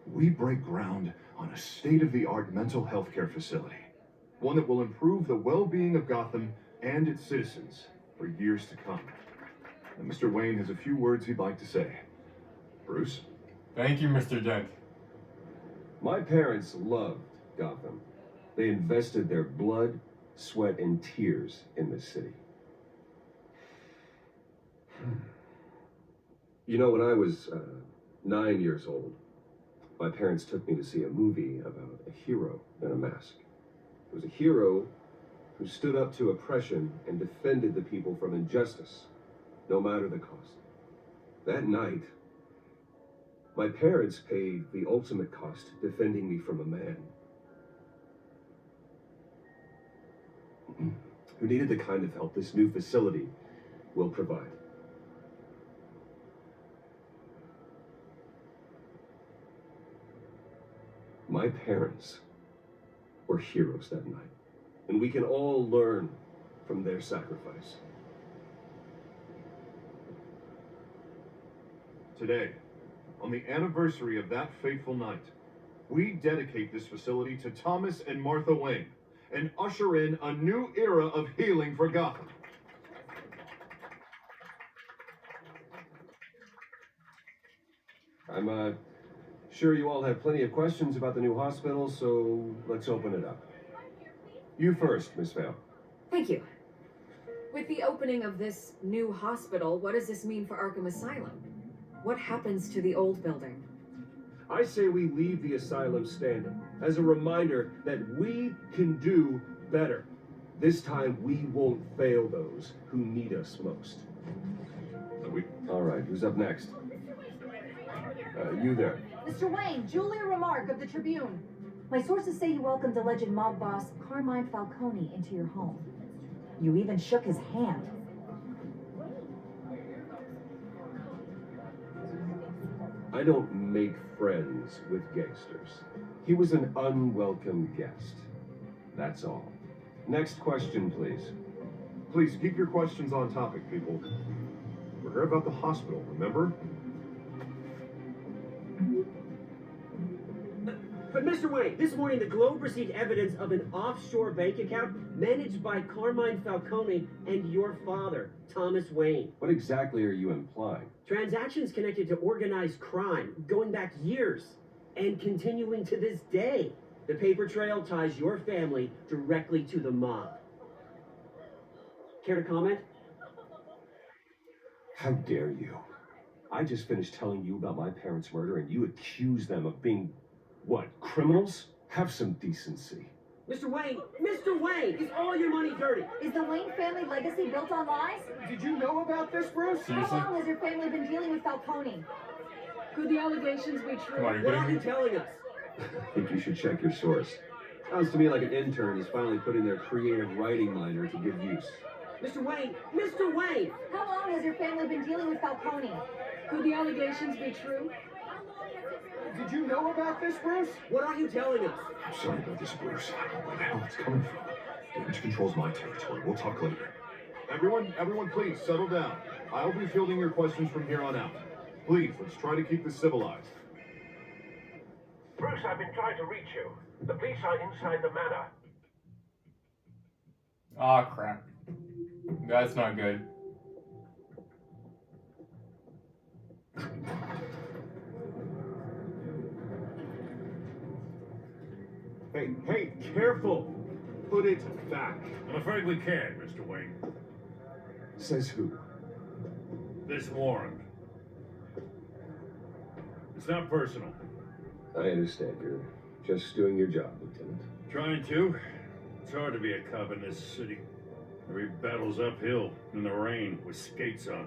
we break ground on a state-of-the-art mental health care facility. One that will improve the well-being of Gotham and its citizens for years to come. And Mr. Wayne has a few words he'd like to say. Bruce? Thank you, Mr. Dent. My parents loved Gotham. They invested their blood, sweat, and tears in this city. You know, when I was 9 years old, my parents took me to see a movie about a hero in a mask. It was a hero who stood up to oppression and defended the people from injustice, no matter the cost. That night, my parents paid the ultimate cost defending me from a man who needed the kind of help this new facility will provide. My parents were heroes that night, and we can all learn from their sacrifice. Today, on the anniversary of that fateful night, we dedicate this facility to Thomas and Martha Wayne and usher in a new era of healing for Gotham. I'm sure you all have plenty of questions about the new hospital, so let's open it up. You first, Miss Vale. Thank you. With the opening of this new hospital, what does this mean for Arkham Asylum? What happens to the old building? I say we leave the asylum standing as a reminder that we can do better. This time we won't fail those who need us most. All right, who's up next? You there. Mr. Wayne, Julia Remark of the Tribune. My sources say you welcomed alleged mob boss Carmine Falcone into your home. You even shook his hand. I don't make friends with gangsters. He was an unwelcome guest. That's all. Next question, please. Please keep your questions on topic, people. We're here about the hospital, remember? But Mr. Wayne, this morning the Globe received evidence of an offshore bank account managed by Carmine Falcone and your father, Thomas Wayne. What exactly are you implying? Transactions connected to organized crime, going back years, and continuing to this day. The paper trail ties your family directly to the mob. Care to comment? How dare you? I just finished telling you about my parents' murder and you accuse them of being, what, criminals? Have some decency. Mr. Wayne, is all your money dirty? Is the Wayne family legacy built on lies? Did you know about this, Bruce? How long has your family been dealing with Falcone? Could the allegations be true? What are you telling us? I think you should check your source. Sounds to me like an intern is finally putting their creative writing minor to good use. Mr. Wayne! How long has your family been dealing with Falcone? Could the allegations be true? Did you know about this, Bruce? What are you telling us? I'm sorry about this, Bruce. I don't know where the hell it's coming from. Damage control's my territory. We'll talk later. Everyone, please settle down. I'll be fielding your questions from here on out. Please, let's try to keep this civilized. Bruce, I've been trying to reach you. The police are inside the manor. Ah, crap. That's not good. Hey, careful! Put it back. I'm afraid we can't, Mr. Wayne. Says who? This warrant. It's not personal. I understand. You're just doing your job, Lieutenant. Trying to. It's hard to be a cop in this city. Every battle's uphill, in the rain, with skates on.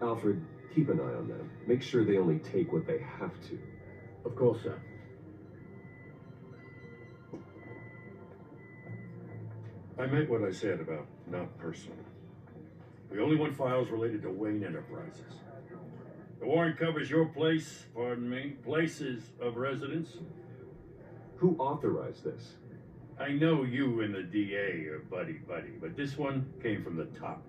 Alfred, keep an eye on them. Make sure they only take what they have to. Of course, sir. I meant what I said about not personal. We only want files related to Wayne Enterprises. The warrant covers your place, pardon me, places of residence. Who authorized this? I know you and the DA are buddy-buddy, but this one came from the top.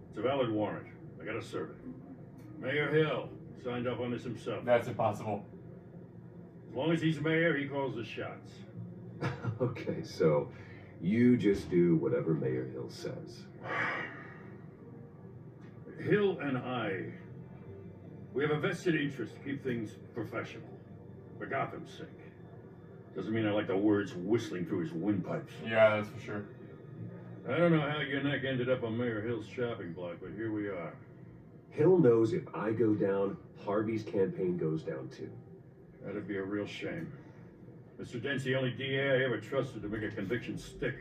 It's a valid warrant. I gotta serve it. Mayor Hill signed up on this himself. That's impossible. As long as he's mayor, he calls the shots. Okay, so you just do whatever Mayor Hill says. Hill and I, we have a vested interest to keep things professional, for Gotham's sake. Doesn't mean I like the words whistling through his windpipes. Yeah, that's for sure. I don't know how your neck ended up on Mayor Hill's shopping block, but here we are. Hill knows if I go down, Harvey's campaign goes down too. That'd be a real shame. Mr. Dent's the only DA I ever trusted to make a conviction stick.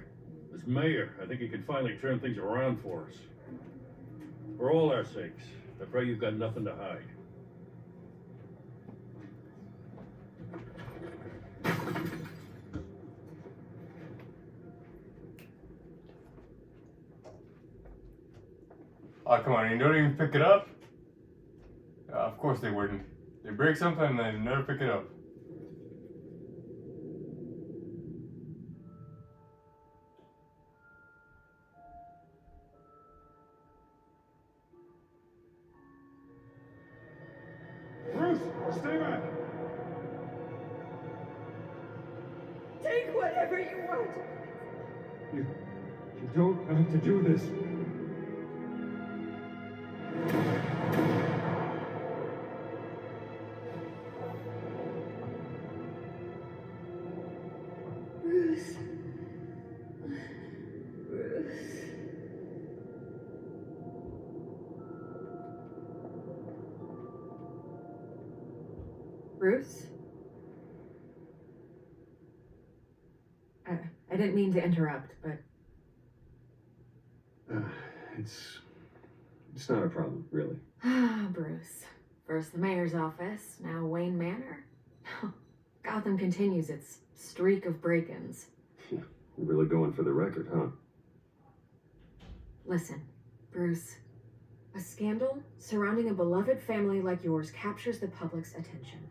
As mayor, I think he can finally turn things around for us. For all our sakes, I pray you've got nothing to hide. Oh, come on, you don't even pick it up? Of course they wouldn't. They break something and they never pick it up. Bruce, stay back! Take whatever whatever you want. You don't have to do this. Bruce. Bruce. Bruce? I didn't mean to interrupt, but It's not a problem, really. Bruce. First the mayor's office, now Wayne Manor. Gotham continues its streak of break-ins. You're really going for the record, huh? Listen, Bruce. A scandal surrounding a beloved family like yours captures the public's attention.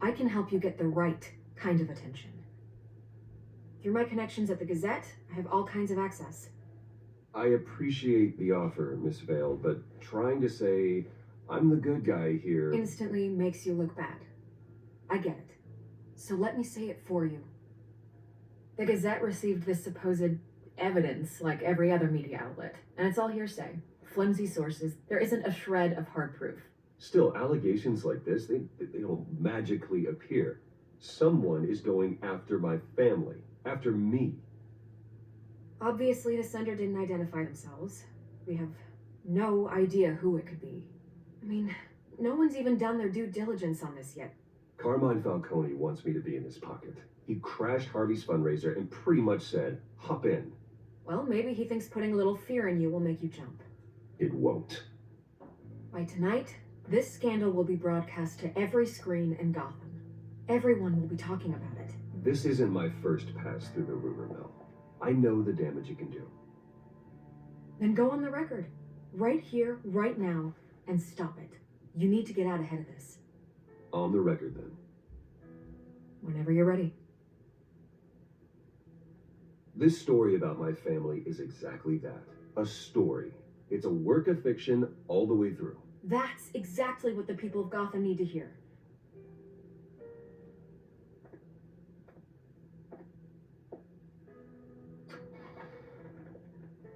I can help you get the right kind of attention. Through my connections at the Gazette, I have all kinds of access. I appreciate the offer, Miss Vale, but trying to say I'm the good guy here Instantly makes you look bad. I get it. So let me say it for you. The Gazette received this supposed evidence like every other media outlet, and it's all hearsay. Flimsy sources. There isn't a shred of hard proof. Still, allegations like this, they don't magically appear. Someone is going after my family, after me. Obviously, the sender didn't identify themselves. We have no idea who it could be. I mean, no one's even done their due diligence on this yet. Carmine Falcone wants me to be in his pocket. He crashed Harvey's fundraiser and pretty much said, hop in. Well, maybe he thinks putting a little fear in you will make you jump. It won't. By tonight, this scandal will be broadcast to every screen in Gotham. Everyone will be talking about it. This isn't my first pass through the rumor mill. I know the damage it can do. Then go on the record. Right here, right now, and stop it. You need to get out ahead of this. On the record, then. Whenever you're ready. This story about my family is exactly that. A story. It's a work of fiction all the way through. That's exactly what the people of Gotham need to hear.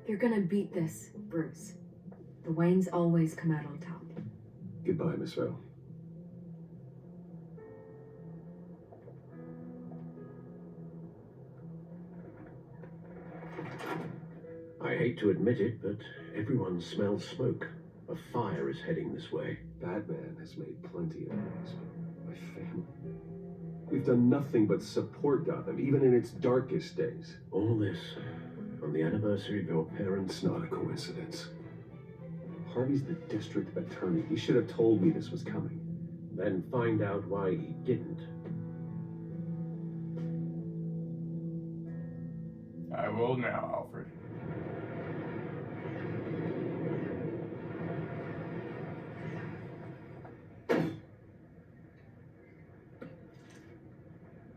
You're gonna beat this, Bruce. The Waynes always come out on top. Goodbye, Miss Vale. I hate to admit it, but everyone smells smoke. A fire is heading this way. Batman has made plenty of noise. My family. We've done nothing but support Gotham, even in its darkest days. All this on the anniversary of your parents' It's not a coincidence. Harvey's the district attorney. He should have told me this was coming. Then find out why he didn't. I will now, Alfred.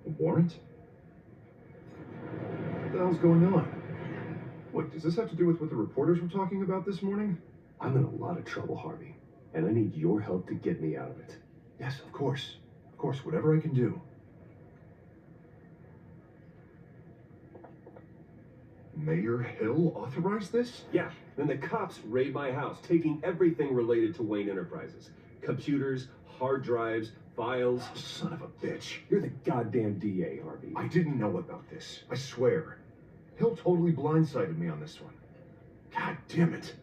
A warrant? What the hell's going on? Wait, does this have to do with what the reporters were talking about this morning? I'm in a lot of trouble, Harvey, and I need your help to get me out of it. Yes, of course. Of course, whatever I can do. Mayor Hill authorized this? Yeah, then the cops raid my house, taking everything related to Wayne Enterprises. Computers, hard drives, files. Son of a bitch. You're the goddamn DA, Harvey. I didn't know about this. I swear. Hill totally blindsided me on this one. God damn it.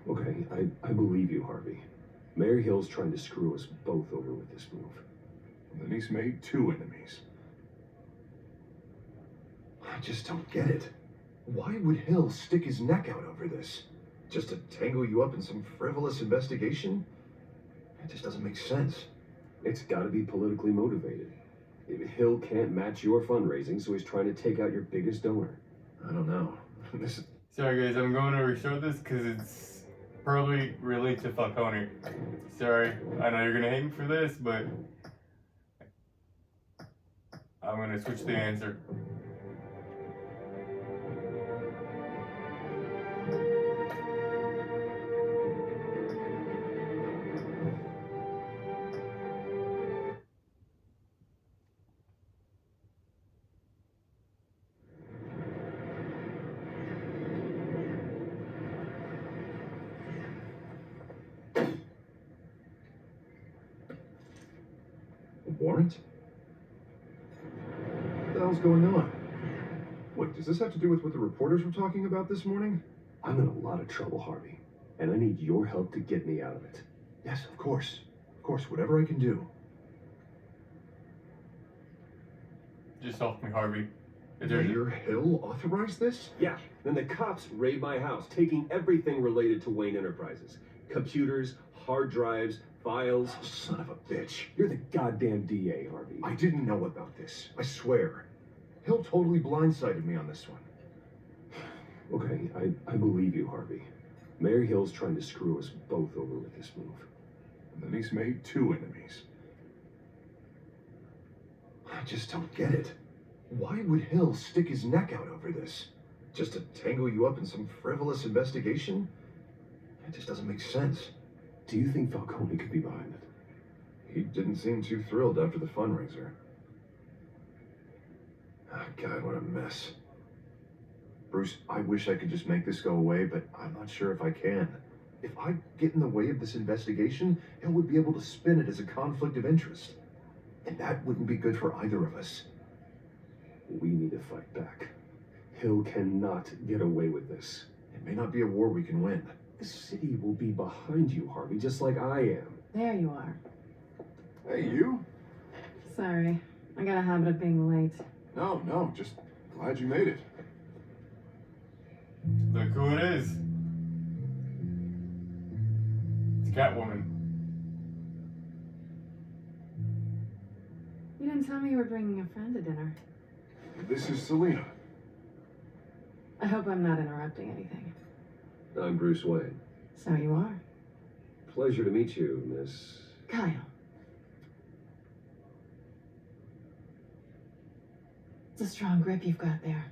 Okay, I believe you, Harvey. Mayor Hill's trying to screw us both over with this move. Then he's made two enemies. I just don't get it. Why would Hill stick his neck out over this? Just to tangle you up in some frivolous investigation? It just doesn't make sense. It's gotta be politically motivated. Hill can't match your fundraising, so he's trying to take out your biggest donor. I don't know. This is... Sorry guys, I'm going to restore this because it's probably related to Falcone. Sorry, I know you're gonna hate me for this, but I'm gonna switch the answer. warrant? What the hell's going on? Wait, does this have to do with what the reporters were talking about this morning? I'm in a lot of trouble, Harvey, and I need your help to get me out of it. Yes, of course. Of course, whatever I can do. Just help me, Harvey. Is there... Mayor Hill authorized this? Yeah, then the cops raid my house, taking everything related to Wayne Enterprises. Computers, hard drives, files. Oh, son of a bitch. You're the goddamn DA, Harvey. I didn't know about this. I swear. Hill totally blindsided me on this one. Okay, I believe you, Harvey. Mayor Hill's trying to screw us both over with this move. And then he's made 2 enemies. I just don't get it. Why would Hill stick his neck out over this? Just to tangle you up in some frivolous investigation? It just doesn't make sense. Do you think Falcone could be behind it? He didn't seem too thrilled after the fundraiser. Oh, God, what a mess. Bruce, I wish I could just make this go away, but I'm not sure if I can. If I get in the way of this investigation, Hill would be able to spin it as a conflict of interest. And that wouldn't be good for either of us. We need to fight back. Hill cannot get away with this. It may not be a war we can win. The city will be behind you, Harvey, just like I am. There you are. Hey, you? Sorry. I got a habit of being late. No, just glad you made it. Look who it is. It's Catwoman. You didn't tell me you were bringing a friend to dinner. This is Selena. I hope I'm not interrupting anything. I'm Bruce Wayne. So you are. Pleasure to meet you, Miss... Kyle. It's a strong grip you've got there.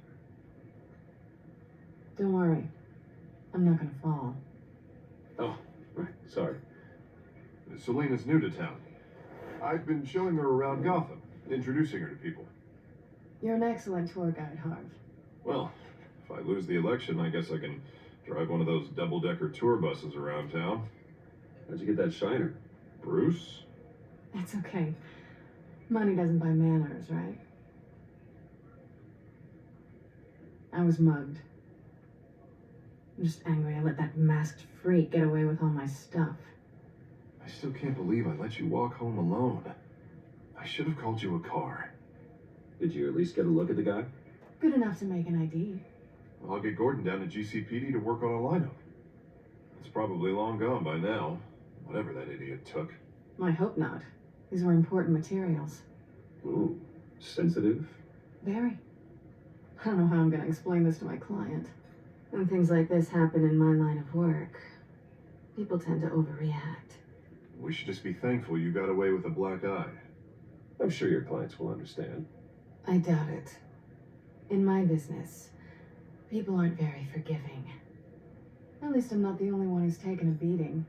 Don't worry. I'm not gonna fall. Oh, right. Sorry. Selena's new to town. I've been showing her around Gotham, introducing her to people. You're an excellent tour guide, Harv. Well, if I lose the election, I guess I can drive one of those double-decker tour buses around town. How'd you get that shiner? Bruce? It's okay. Money doesn't buy manners, right? I was mugged. I'm just angry I let that masked freak get away with all my stuff. I still can't believe I let you walk home alone. I should have called you a car. Did you at least get a look at the guy? Good enough to make an ID. I'll get Gordon down to GCPD to work on a lineup. It's probably long gone by now, whatever that idiot took. I hope not. These were important materials. Ooh, sensitive? Very. I don't know how I'm going to explain this to my client. When things like this happen in my line of work, people tend to overreact. We should just be thankful you got away with a black eye. I'm sure your clients will understand. I doubt it. In my business, people aren't very forgiving. At least I'm not the only one who's taken a beating.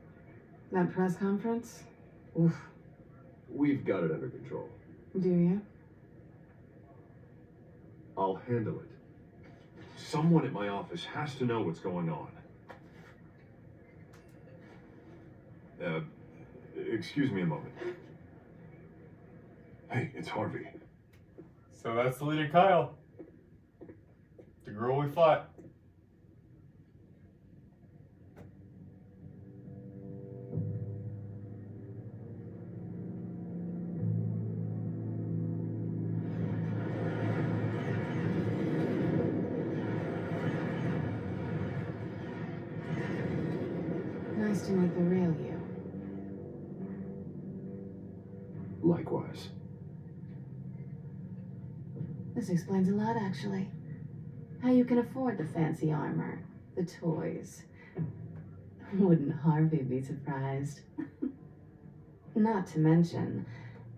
That press conference? Oof. We've got it under control. Do you? I'll handle it. Someone at my office has to know what's going on. Excuse me a moment. Hey, it's Harvey. So that's the leader, Kyle. The girl we fought. Nice to meet the real you. Likewise. This explains a lot, actually. How you can afford the fancy armor, the toys. Wouldn't Harvey be surprised? Not to mention,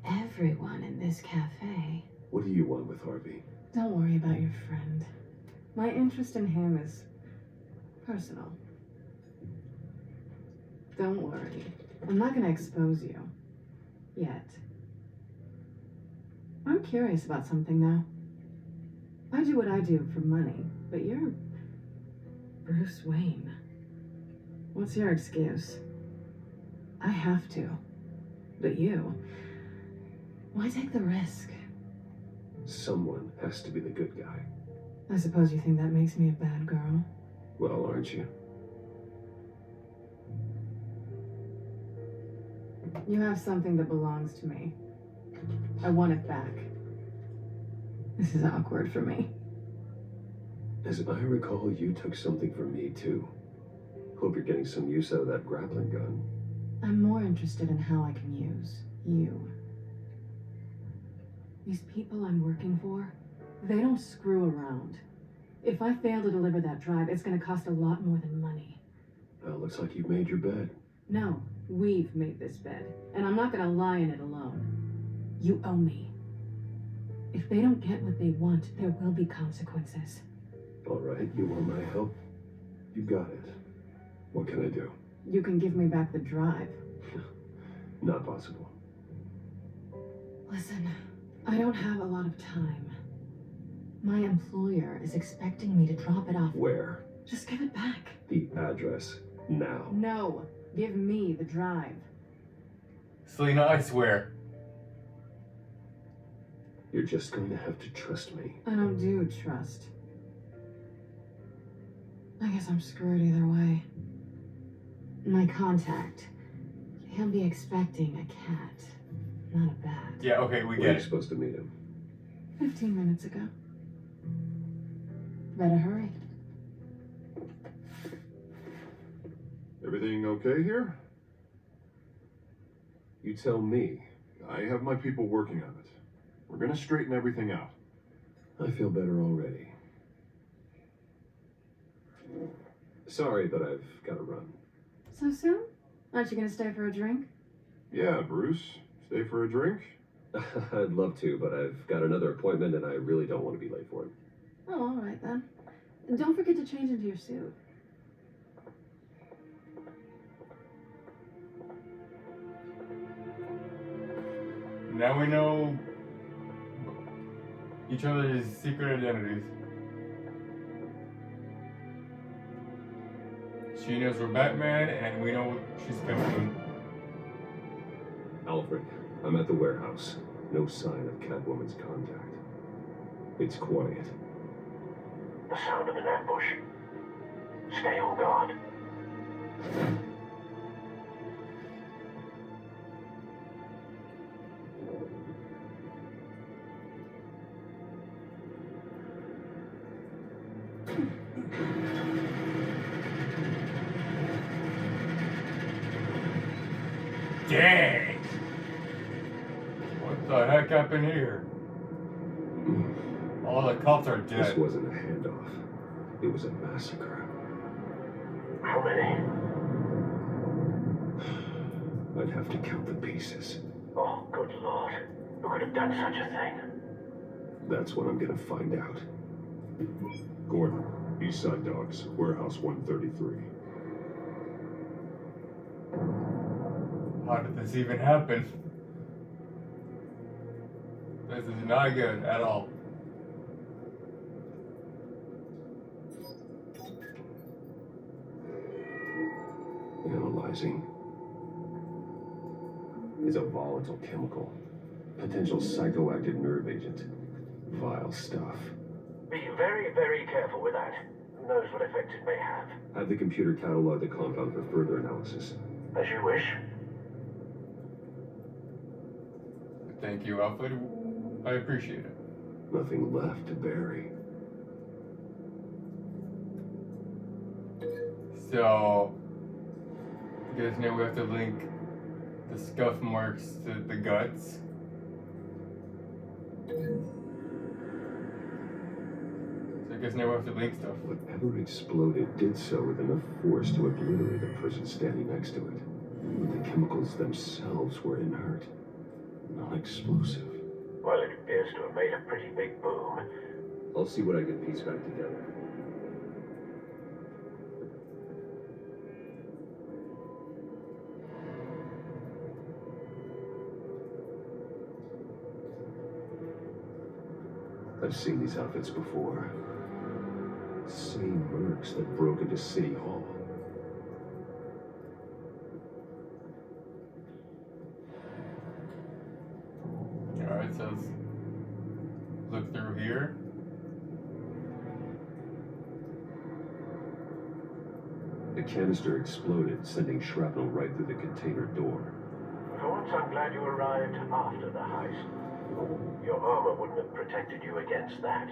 everyone in this cafe. What do you want with Harvey? Don't worry about your friend. My interest in him is personal. Don't worry. I'm not going to expose you. Yet. I'm curious about something, though. I do what I do for money, but you're Bruce Wayne. What's your excuse? I have to. But you Why take the risk? Someone has to be the good guy. I suppose you think that makes me a bad girl. Well, aren't you? You have something that belongs to me. I want it back. This is awkward for me. As I recall, you took something from me, too. Hope you're getting some use out of that grappling gun. I'm more interested in how I can use you. These people I'm working for, they don't screw around. If I fail to deliver that drive, it's going to cost a lot more than money. Well, looks like you've made your bed. No, we've made this bed, and I'm not going to lie in it alone. You owe me. If they don't get what they want, there will be consequences. All right, you want my help? You got it. What can I do? You can give me back the drive. Not possible. Listen, I don't have a lot of time. My employer is expecting me to drop it off. Where? Just give it back. The address, now. No, give me the drive. Selena, I swear. You're just going to have to trust me. I don't do trust. I guess I'm screwed either way. My contact, he'll be expecting a cat, not a bat. Yeah, okay, we Where are get you it. supposed to meet him? 15 minutes ago. Better hurry. Everything okay here? You tell me. I have my people working on it. We're gonna straighten everything out. I feel better already. Sorry, but I've got to run. So soon? Aren't you gonna stay for a drink? Yeah, Bruce. Stay for a drink? I'd love to, but I've got another appointment and I really don't want to be late for it. Oh, all right then. And don't forget to change into your suit. Now we know each other's secret identities. She knows we're Batman, and we know she's coming. Alfred, I'm at the warehouse. No sign of Catwoman's contact. It's quiet. The sound of an ambush. Stay on guard. Dang! What the heck happened here? All the cops are dead. This wasn't a handoff. It was a massacre. How many? I'd have to count the pieces. Oh, good lord. Who could have done such a thing? That's what I'm gonna find out. Gordon, East Side Dogs, Warehouse 133. How did this even happen? This is not good at all. Analyzing. It's a volatile chemical. Potential psychoactive nerve agent. Vile stuff. Be very, very careful with that. Who knows what effect it may have. Have the computer catalog the compound for further analysis. As you wish. Thank you, Alfred. I appreciate it. Nothing left to bury. So, you guys know we have to link the scuff marks to the guts. So I guess now we have to link stuff. Whatever exploded did so with enough force to obliterate the person standing next to it. But the chemicals themselves were inert, non-explosive. Well, it appears to have made a pretty big boom. I'll see what I can piece back together. I've seen these outfits before. Same mercs that broke into City Hall. Alright, so let's look through here. The canister exploded, sending shrapnel right through the container door. For once, I'm glad you arrived after the heist. Your armor wouldn't have protected you against that.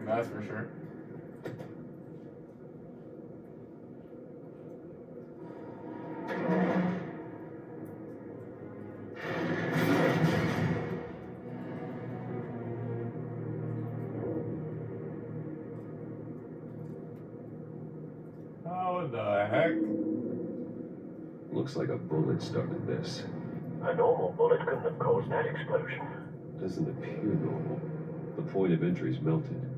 That's for sure. How the heck? Looks like a bullet started this. A normal bullet couldn't have caused that explosion. Doesn't appear normal. The point of entry's melted.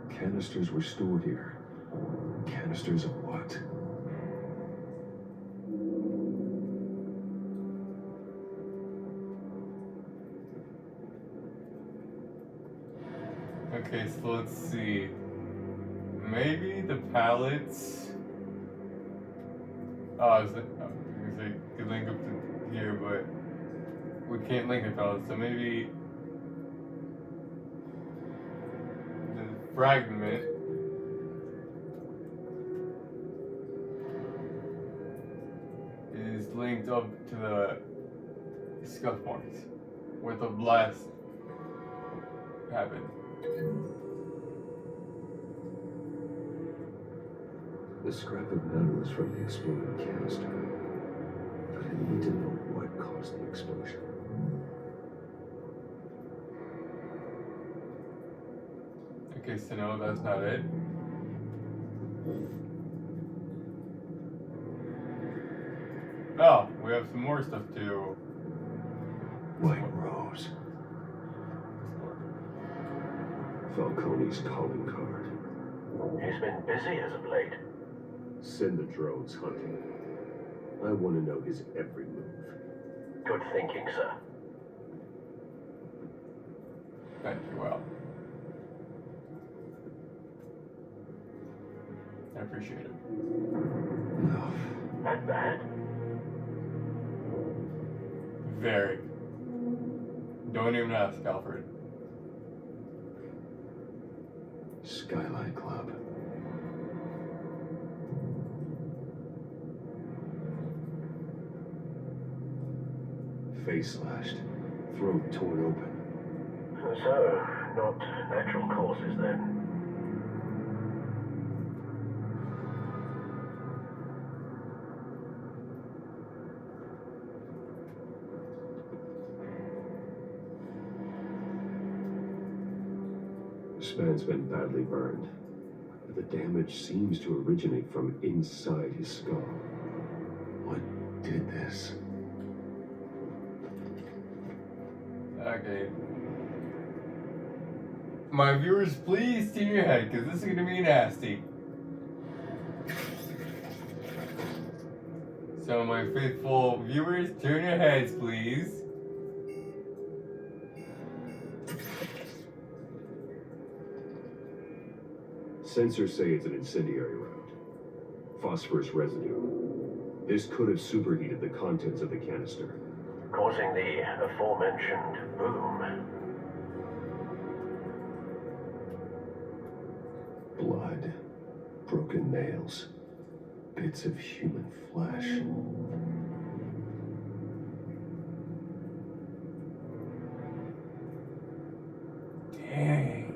Canisters were stored here. Canisters of what? Okay, so let's see. Maybe the pallets. Oh, I was gonna say could link up to here, but we can't link the pallets. So maybe the fragment is linked up to the scuff marks where the blast happened. The scrap of metal is from the exploded canister. But I need to know what caused the explosion. Okay, so no, that's not it. Oh, we have some more stuff too. White Rose. Falcone's calling card. He's been busy as of late. Send the drones hunting. I want to know his every move. Good thinking, sir. Thank you, well. I appreciate it. That bad? Very. Don't even ask, Alfred. Skyline Club. Face slashed, throat torn open. So, not natural causes then. This man's been badly burned, but the damage seems to originate from inside his skull. What did this? Okay. My viewers, please turn your head, because this is going to be nasty. So my faithful viewers, turn your heads, please. Sensors say it's an incendiary round. Phosphorus residue. This could have superheated the contents of the canister, Causing the aforementioned boom. blood, broken nails, bits of human flesh. Dang.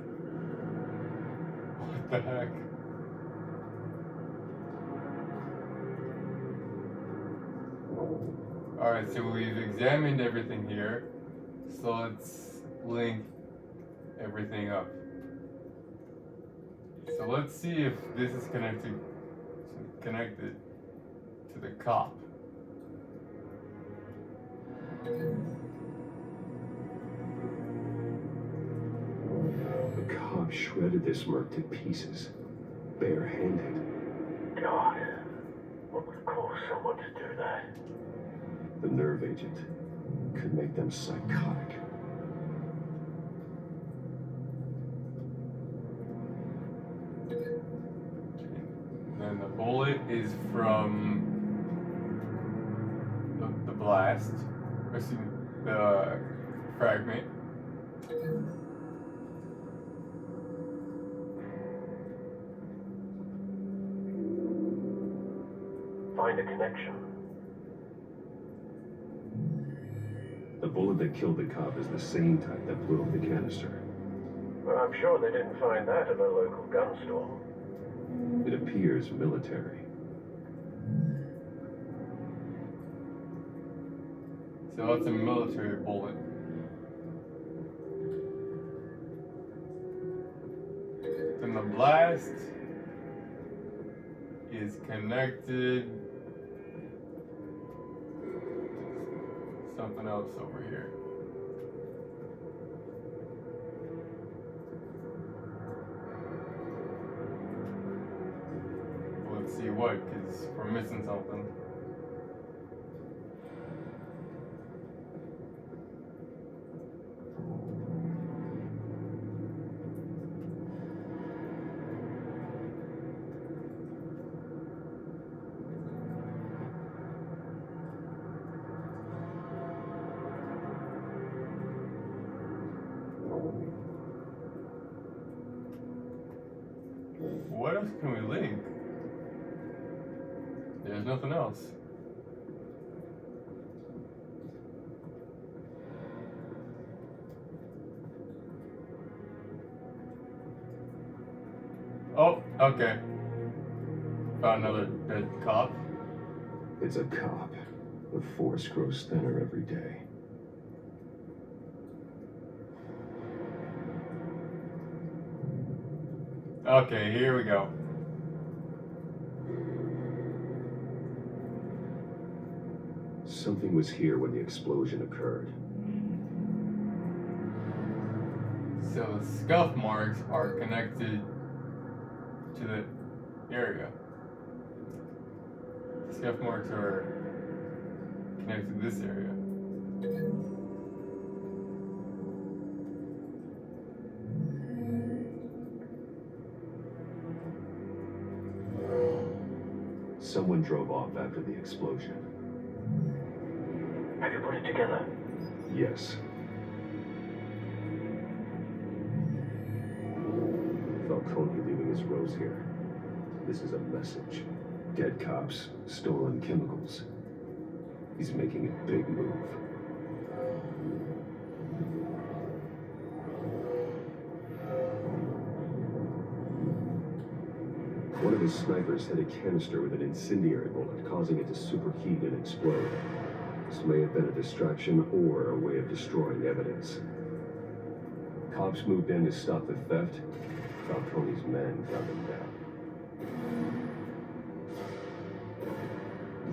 What the heck? Alright, so we've examined everything here. So let's link everything up. So let's see if this is connected to the cop. The cop shredded this merc to pieces, barehanded. God, what would cause someone to do that? The nerve agent could make them psychotic. bullet is from the blast, or excuse me, the fragment. Find a connection. The bullet that killed the cop is the same type that blew up the canister. Well, I'm sure they didn't find that at a local gun store. It appears military. So that's a military bullet. Then the blast is connected to something else over here. Let's see what, because we're missing something. What else can we link? There's nothing else. Oh, okay. Found another dead cop. It's a cop. The force grows thinner every day. Okay, here we go. Something was here when the explosion occurred. So the scuff marks are connected to the area. The scuff marks are connected to this area. Someone drove off after the explosion. Have you put it together? Yes. Falcone leaving his rose here. This is a message. Dead cops, stolen chemicals. He's making a big move. One of his snipers hit a canister with an incendiary bullet, causing it to superheat and explode. This may have been a distraction or a way of destroying evidence. Cops moved in to stop the theft. Falcone's men got them down.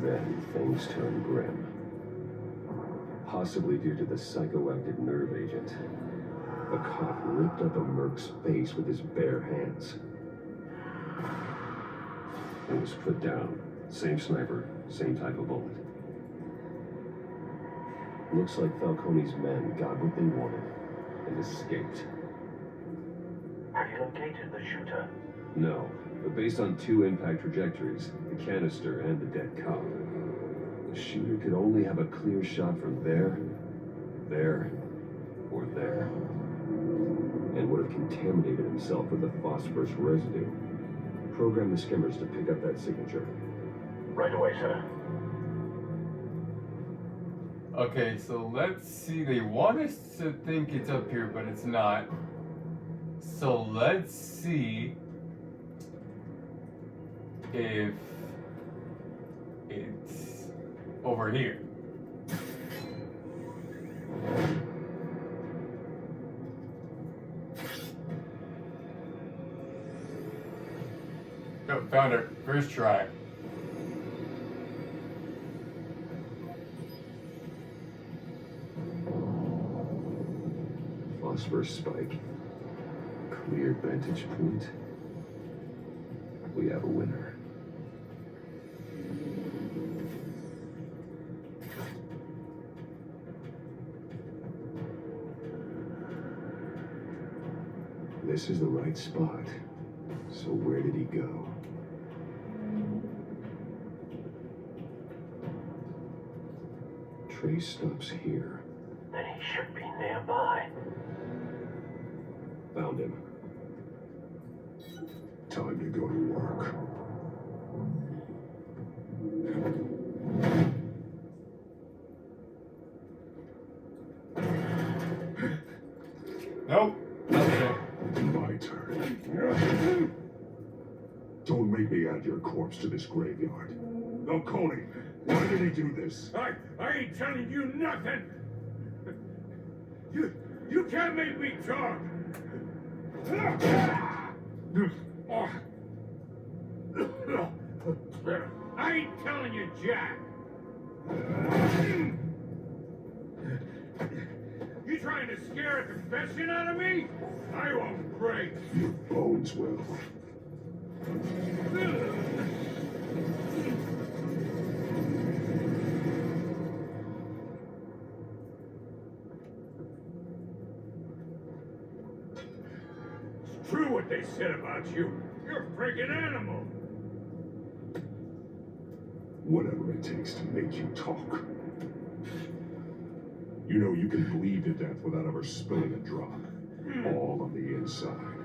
Then things turned grim. Possibly due to the psychoactive nerve agent. A cop ripped up a merc's face with his bare hands. It was put down. Same sniper, same type of bullet. Looks like Falcone's men got what they wanted and escaped. Have you located the shooter? No, but based on two impact trajectories, the canister and the dead cop, the shooter could only have a clear shot from there, or there, and would have contaminated himself with the phosphorus residue. Program the skimmers to pick up that signature. Right away, sir. Okay, so let's see. They want us to think it's up here, but it's not. So let's see if it's over here. Oh, found her. First try. Phosphorus spike. Clear vantage point. We have a winner. This is the right spot. So where did he go? trace stops here. Then he should be nearby. Found him. Time to go to work. Nope. Okay. My turn. Don't make me add your corpse to this graveyard. Falcone, why did he do this? I ain't telling you nothing. You can't make me talk. I ain't telling you, Jack. You trying to scare a confession out of me? I won't break. Your bones will. It's true what they said about you. You're a friggin' animal. Whatever it takes to make you talk. You know you can bleed to death without ever spilling a drop. All on the inside.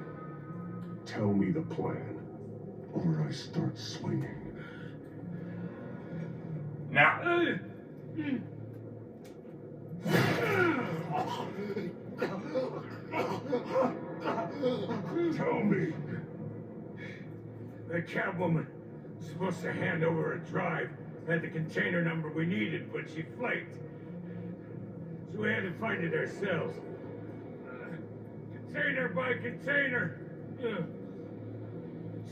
Tell me the plan, or I start swinging. Now. Tell me. The Catwoman was supposed to hand over a drive, had the container number we needed, but she flaked. So we had to find it ourselves. Container by container.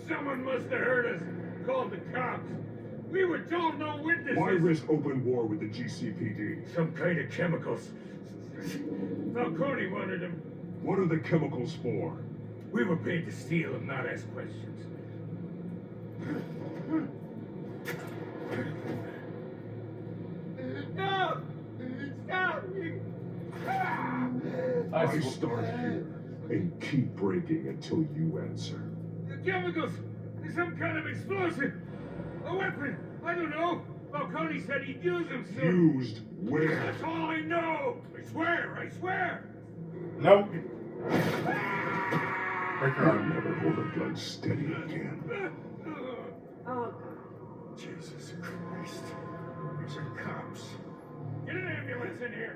Someone must have heard us, called the cops. We were told no witnesses. Why risk open war with the GCPD? Some kind of chemicals. Falcone wanted them. What are the chemicals for? We were paid to steal them, not ask questions. No! Stop! I start here and keep breaking until you answer. The chemicals! There's some kind of explosive! A weapon! I don't know! Falcone said he'd use them soon! Used where? That's all I know! I swear! I swear! Nope. I'll never hold a gun steady again. Oh. Jesus Christ. These are cops. Get an ambulance in here!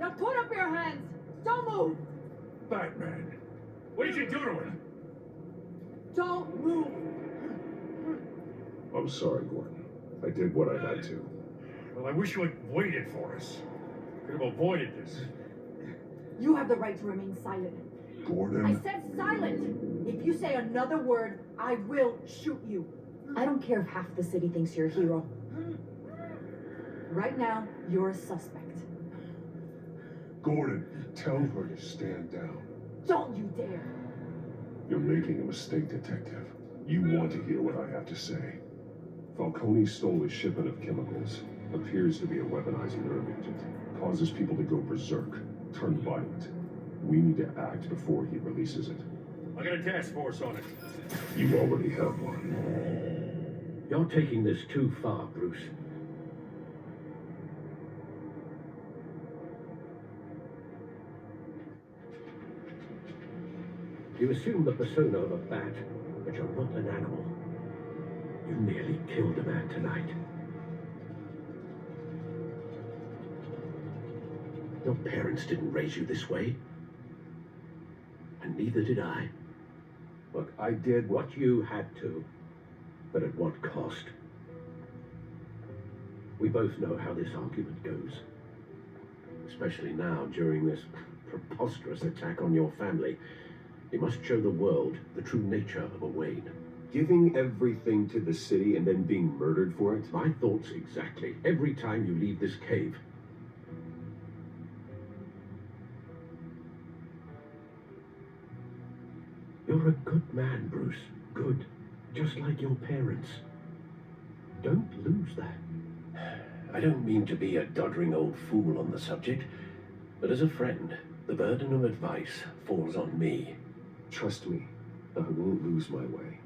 Now put up your hands! Don't move! Batman, what did you do to him? Don't move! I'm sorry, Gordon. I did what I had to. Well, I wish you had waited for us. Could have avoided this. You have the right to remain silent. Gordon. I said silent! If you say another word, I will shoot you. I don't care if half the city thinks you're a hero. Right now, you're a suspect. Gordon, tell her to stand down. Don't you dare! You're making a mistake, Detective. You want to hear what I have to say. Falcone stole a shipment of chemicals. Appears to be a weaponized nerve agent. Causes people to go berserk, turn violent. We need to act before he releases it. I got a task force on it. You already have one. You're taking this too far, Bruce. You assume the persona of a bat, but you're not an animal. You nearly killed a man tonight. Your parents didn't raise you this way. And neither did I. Look, I did what you had to, but at what cost? We both know how this argument goes. Especially now, during this preposterous attack on your family. You must show the world the true nature of a Wayne. Giving everything to the city and then being murdered for it? My thoughts exactly. Every time you leave this cave. You're a good man, Bruce. Good. Just like your parents. Don't lose that. I don't mean to be a doddering old fool on the subject, but as a friend, the burden of advice falls on me. Trust me, I won't lose my way.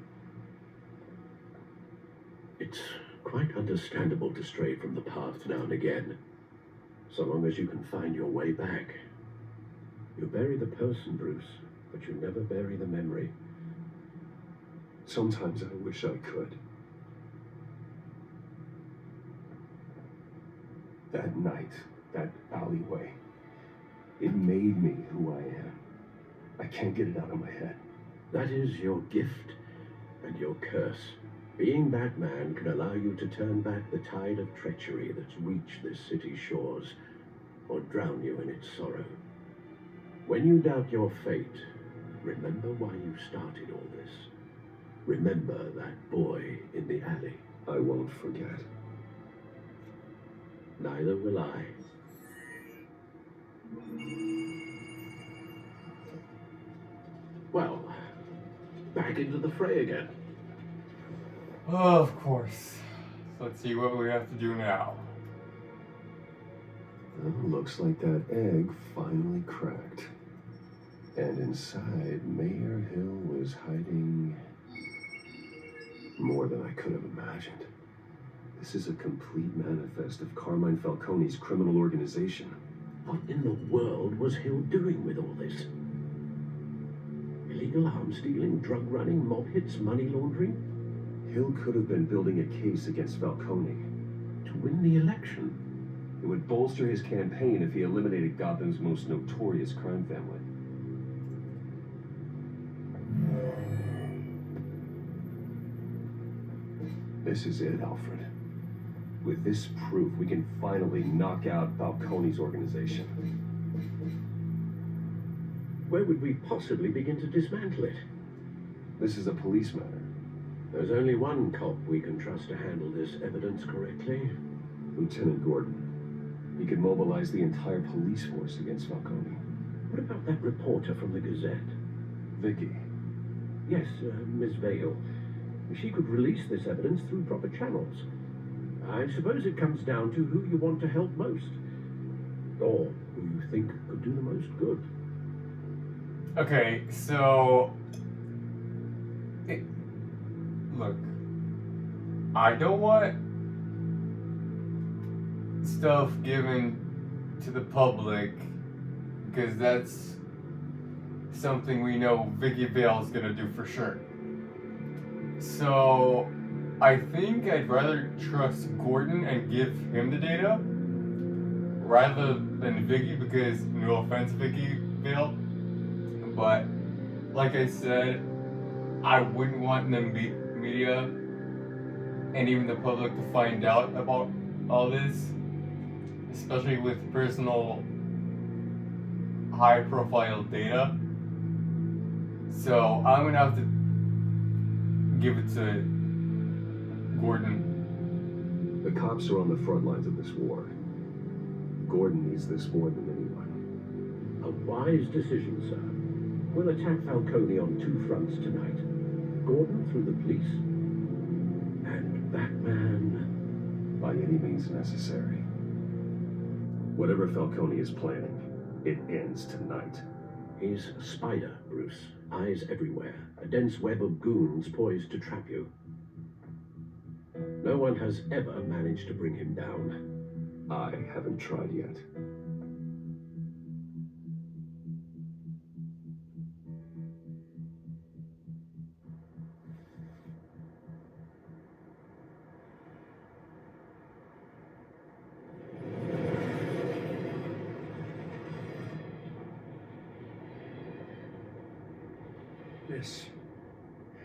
It It's quite understandable to stray from the path now and again, so long as you can find your way back. You bury the person, Bruce, but you never bury the memory. Sometimes I wish I could. That night, that alleyway, it made me who I am. I can't get it out of my head. That is your gift and your curse. Being Batman can allow you to turn back the tide of treachery that's reached this city's shores, or drown you in its sorrow. When you doubt your fate, remember why you started all this. Remember that boy in the alley. I won't forget. Neither will I. Well, back into the fray again. Oh, of course. So let's see what we have to do now. Well, looks like that egg finally cracked. And inside, Mayor Hill was hiding more than I could have imagined. This is a complete manifest of Carmine Falcone's criminal organization. What in the world was Hill doing with all this? Illegal arms dealing, drug running, mob hits, money laundering? Hill could have been building a case against Falcone. To win the election? It would bolster his campaign if he eliminated Gotham's most notorious crime family. This is it, Alfred. With this proof, we can finally knock out Falcone's organization. Where would we possibly begin to dismantle it? This is a police matter. There's only one cop we can trust to handle this evidence correctly. Lieutenant Gordon. He could mobilize the entire police force against Falcone. What about that reporter from the Gazette? Vicky. Yes, Miss Vale. She could release this evidence through proper channels. I suppose it comes down to who you want to help most. Or who you think could do the most good. Okay, so... Look. I don't want stuff given to the public because that's something we know Vicky Vale's gonna do for sure. So I think I'd rather trust Gordon and give him the data rather than Vicky, because no offense, Vicky Vale, but like I said, I wouldn't want the media and even the public to find out about all this, especially with personal high profile data. So I'm gonna have to give it to Gordon. The cops are on the front lines of this war. Gordon needs this more than anyone. A wise decision, sir. We'll attack Falcone on two fronts tonight. Gordon through the police, and Batman by any means necessary. Whatever Falcone is planning, it ends tonight. He's a spider, Bruce. Eyes everywhere. A dense web of goons poised to trap you. No one has ever managed to bring him down. I haven't tried yet.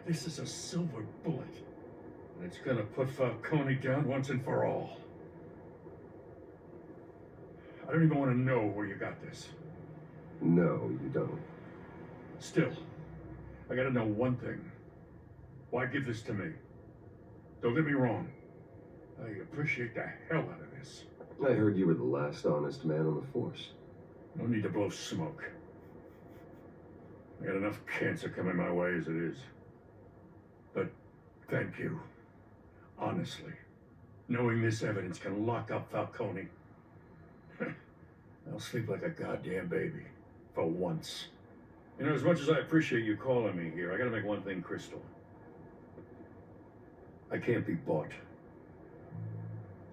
This is a silver bullet. And it's gonna put Falcone down once and for all. I don't even want to know where you got this. No, you don't. Still, I gotta know one thing. Why give this to me? Don't get me wrong. I appreciate the hell out of this. I heard you were the last honest man on the force. No need to blow smoke. I got enough cancer coming my way as it is. But thank you. Honestly. Knowing this evidence can lock up Falcone. I'll sleep like a goddamn baby. For once. You know, as much as I appreciate you calling me here, I gotta make one thing crystal. I can't be bought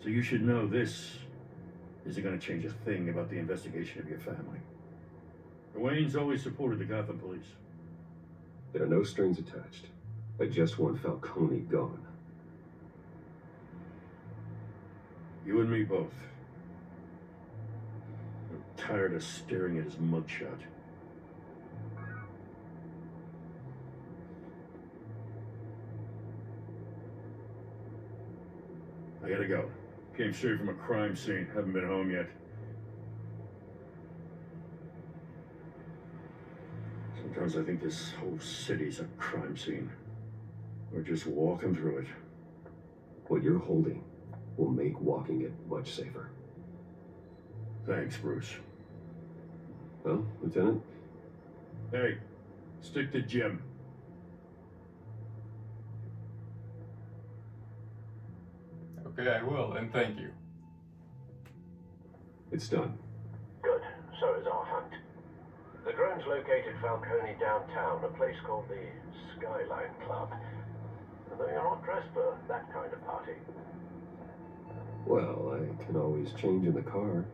So you should know this isn't going to change a thing about the investigation of your family. The Waynes always supported the Gotham police. There are no strings attached. I just want Falcone gone. You and me both. I'm tired of staring at his mugshot. I gotta go. Came straight from a crime scene. Haven't been home yet. Sometimes I think this whole city's a crime scene. We're just walking through it. What you're holding will make walking it much safer. Thanks, Bruce. Well, Lieutenant? Hey, stick to Jim. Okay, I will, and thank you. It's done. Good. So is our hunt. The drones located Falcone downtown, a place called the Skyline Club. Though you're not dressed for that kind of party. Well, I can always change in the car.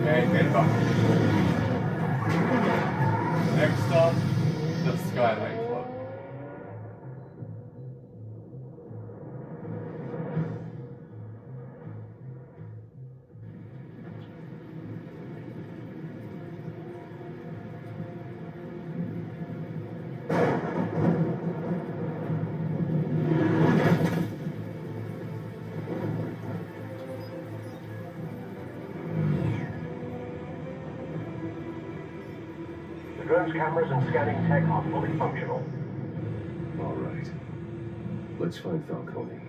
And goodbye. Next stop, the Skyline Club. The drone's cameras and scanning tech are fully functional. All right. Let's find Falcone.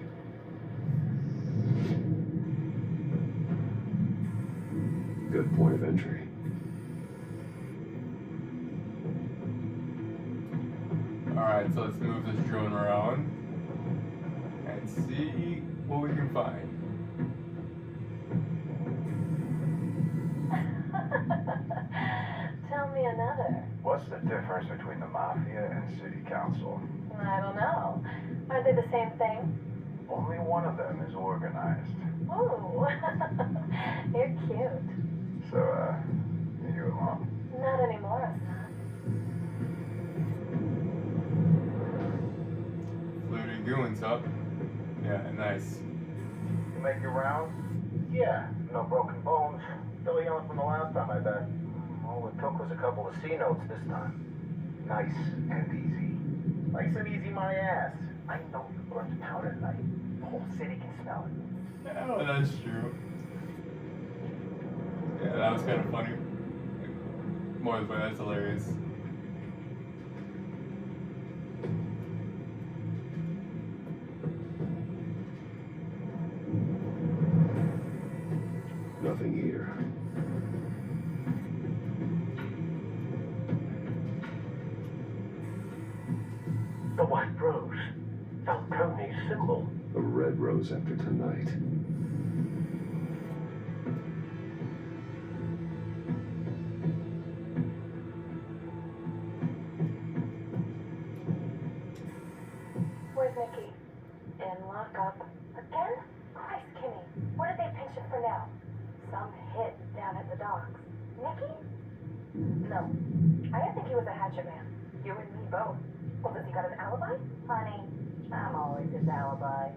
Good point of entry. Alright, so let's move this drone around and see what we can find. Tell me another. What's the difference between the Mafia and City Council? I don't know. Are they the same thing? Only one of them is organized. Ooh, you're cute. So, you alone? Not anymore, son. Floating goons, huh? Yeah, nice. You make your rounds? Yeah, no broken bones. Still healing from the last time, I bet. All it took was a couple of C notes this time. Nice and easy. Nice and easy, my ass. I know you burned powder tonight. The whole city can smell it. Oh, that's true. Yeah, that was kind of funny. More than that's hilarious. Nothing here. The white rose. Falcone's symbol. A red rose after tonight. Where's Nikki? In lockup. Again? Christ, Kimmy. What did they pinch him for now? Some hit down at the docks. Nikki? No. I didn't think he was a hatchet man. You and me both. Well, does he got an alibi? Honey, I'm always his alibi.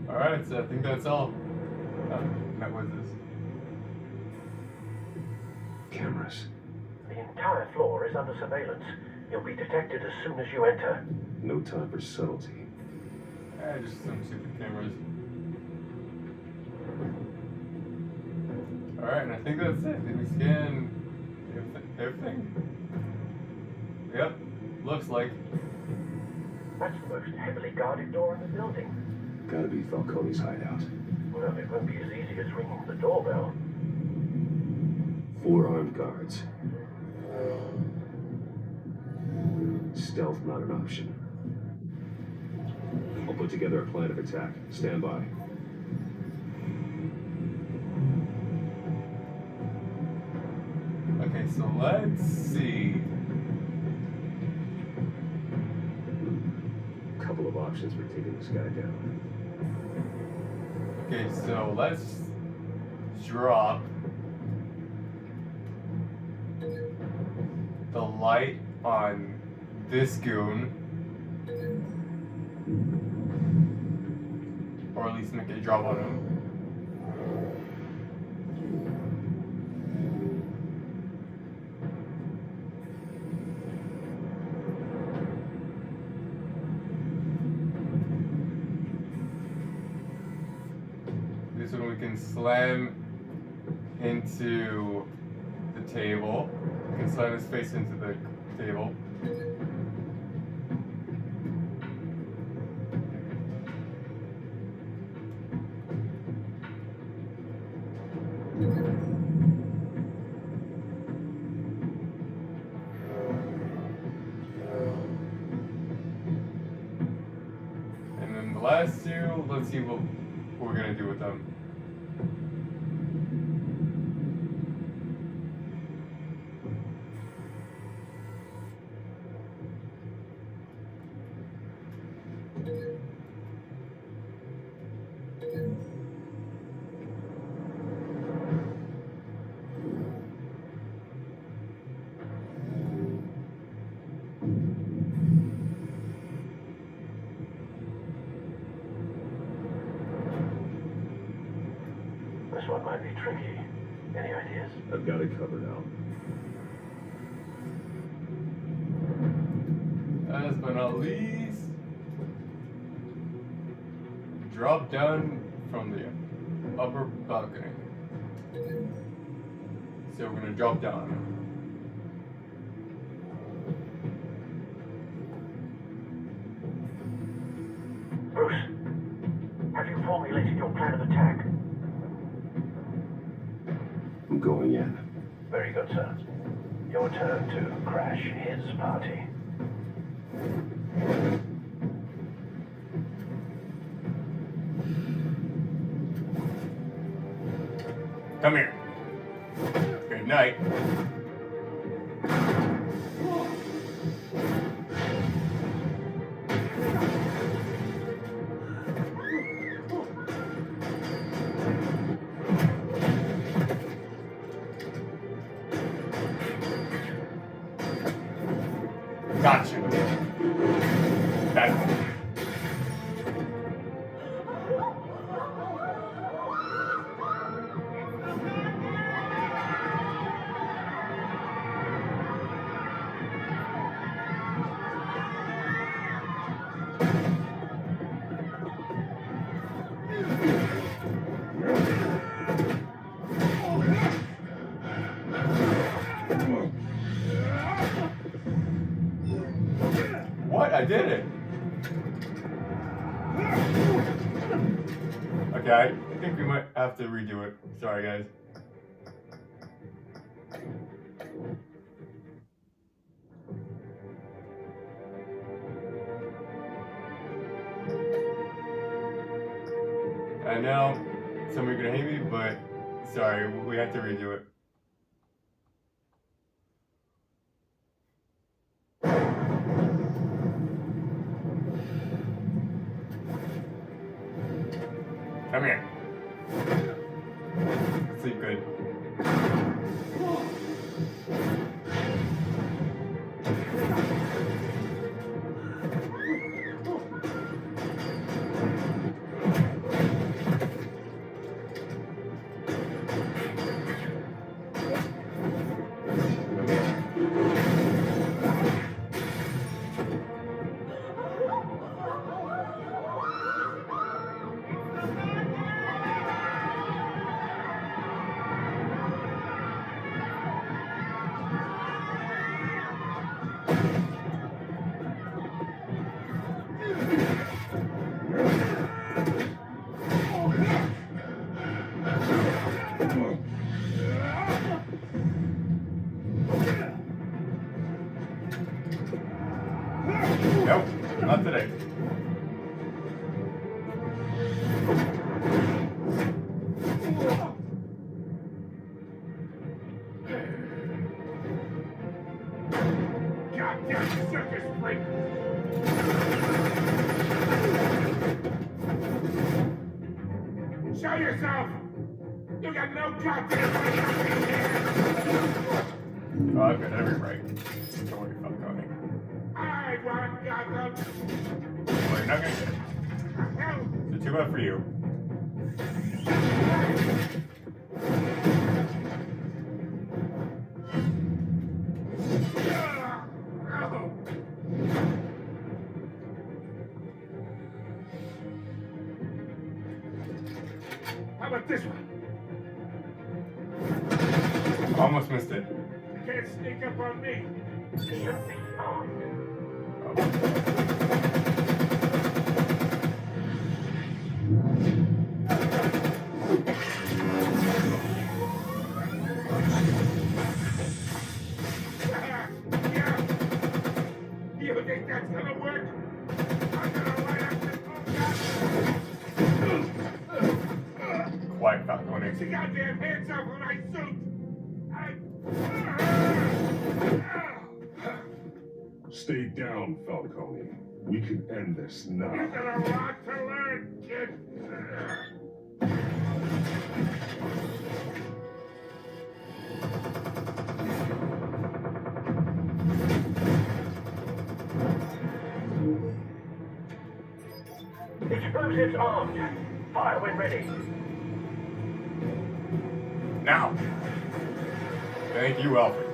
Alright, so I think that's all. That was this. Cameras. The entire floor is under surveillance. You'll be detected as soon as you enter. No time for subtlety. Just some stupid cameras. Alright, and I think that's it. Did we scan everything? Yep, looks like. That's the most heavily guarded door in the building. Gotta be Falcone's hideout. Well, it won't be as easy as ringing the doorbell. 4 armed guards. Stealth not an option. I'll put together a plan of attack. Stand by. Okay, so let's see. Couple of options for taking this guy down. Okay, so let's drop the light on this goon, or at least make it drop on him. This one we can slam into the table. We can slam his face into the table. And then the last two, let's see what we're gonna do with them. This one might be tricky. Any ideas? I've got it covered, Al. Last but not least, drop down from the upper balcony. So we're gonna drop down. Bruce, have you formulated your plan of attack? I'm going in. Very good, sir. Your turn to crash his party. Come here. Good night. Gotcha. Bad one. What? I did it. Okay, I think we might have to redo it. Sorry, guys. I know some are gonna hate me, but sorry, we have to redo it. Come here. Sleep good. Nope, not today. Goddamn circus freak! Show yourself! You got no goddamn right to be here! Oh, I've got every right. Don't worry about Connie. I want Gotham! Well, you're not gonna get it. So too bad for you. How about this one? Almost missed it. You can't sneak up on me. You think that's gonna work? I'm gonna light up this whole goddamn... Quiet, Falcone. Get your goddamn hands off when I shoot! Stay down, Falcone. We can end this now. You got a lot to learn, kid. Explosives armed. Fire when ready. Now. Thank you, Alfred.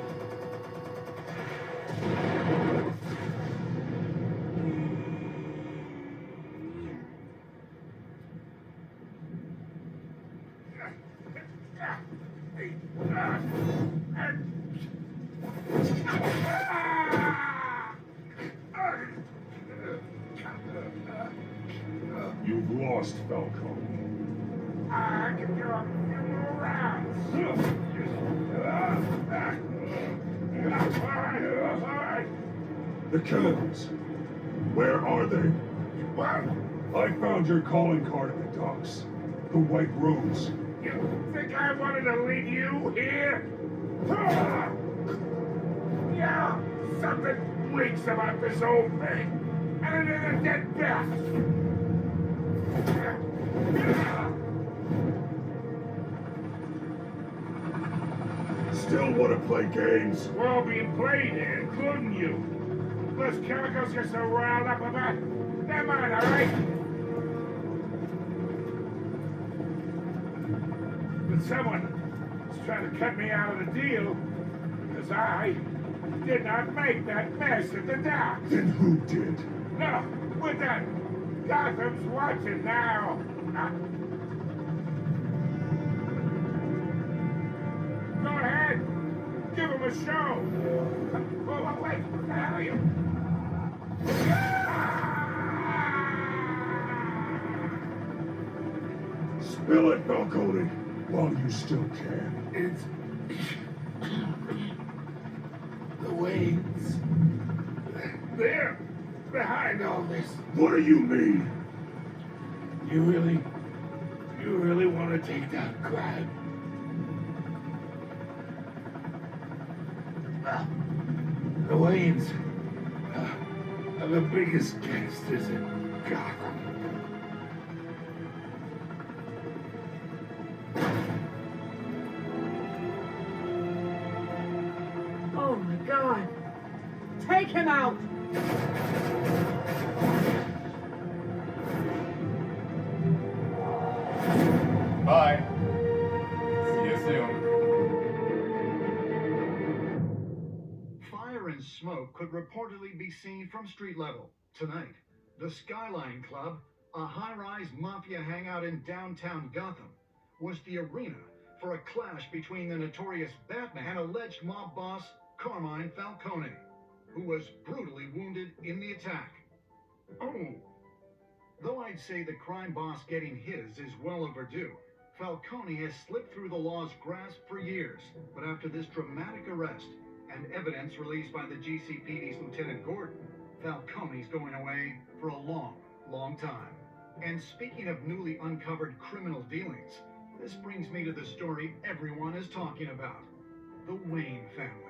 You've lost, Falcone. I can do a few more rounds. All right. The chemicals. Where are they? What? I found your calling card at the docks. The White Rose. You think I wanted to leave you here? Yeah, something reeks about this old thing. And it is a dead bat. Still want to play games? We're all being played here, including you. Those chemicals you're so riled up about, they're mine, all right? But someone is trying to cut me out of the deal because I did not make that mess at the dock. Then who did? No, we're done. Gotham's watching now. Go ahead. Give him a show. Oh, wait. What the hell are you? Spill it, Falcone, while you still can. It's the Waynes. They're behind all this. What do you mean? You really want to take down crime? The Waynes are the biggest gangsters in Gotham. Oh my God! Take him out! Bye. See you soon. Fire and smoke could reportedly be seen from street level. Tonight, the Skyline Club, a high-rise mafia hangout in downtown Gotham, was the arena for a clash between the notorious Batman and alleged mob boss Carmine Falcone, who was brutally wounded in the attack. Oh! Though I'd say the crime boss getting his is well overdue, Falcone has slipped through the law's grasp for years. But after this dramatic arrest and evidence released by the GCPD's Lieutenant Gordon, Falcone's going away for a long, long time. And speaking of newly uncovered criminal dealings, this brings me to the story everyone is talking about. The Wayne family.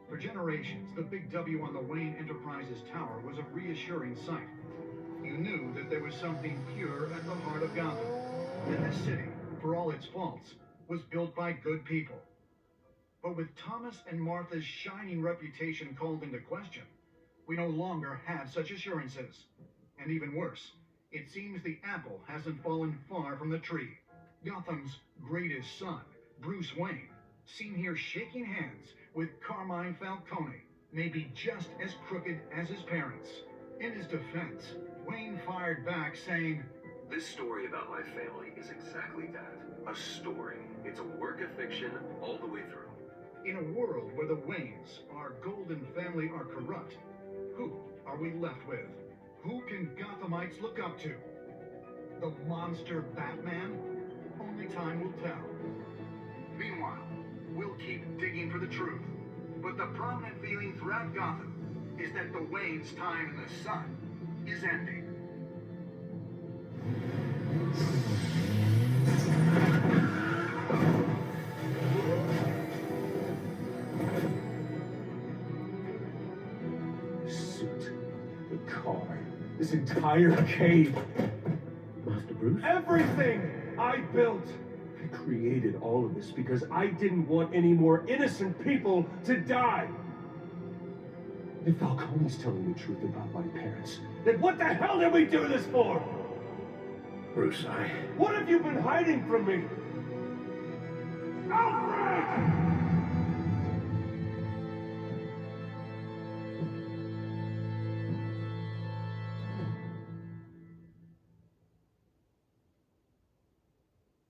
For generations, the big W on the Wayne Enterprises tower was a reassuring sight. You knew that there was something pure at the heart of Gotham. That this city, for all its faults, was built by good people. But with Thomas and Martha's shining reputation called into question, we no longer have such assurances. And even worse, it seems the apple hasn't fallen far from the tree. Gotham's greatest son, Bruce Wayne, seen here shaking hands with Carmine Falcone, may be just as crooked as his parents. In his defense, Wayne fired back saying, "This story about my family is exactly that. A story. It's a work of fiction all the way through." In a world where the Waynes, our golden family, are corrupt, who are we left with? Who can Gothamites look up to? The monster Batman? Only time will tell. Meanwhile, we'll keep digging for the truth. But the prominent feeling throughout Gotham is that the Waynes' time in the sun is ending. The suit, the car, this entire cave. Master Bruce? Everything I built! I created all of this because I didn't want any more innocent people to die. If Falcone's telling the truth about my parents, then what the hell did we do this for? Bruce, What have you been hiding from me? Alfred!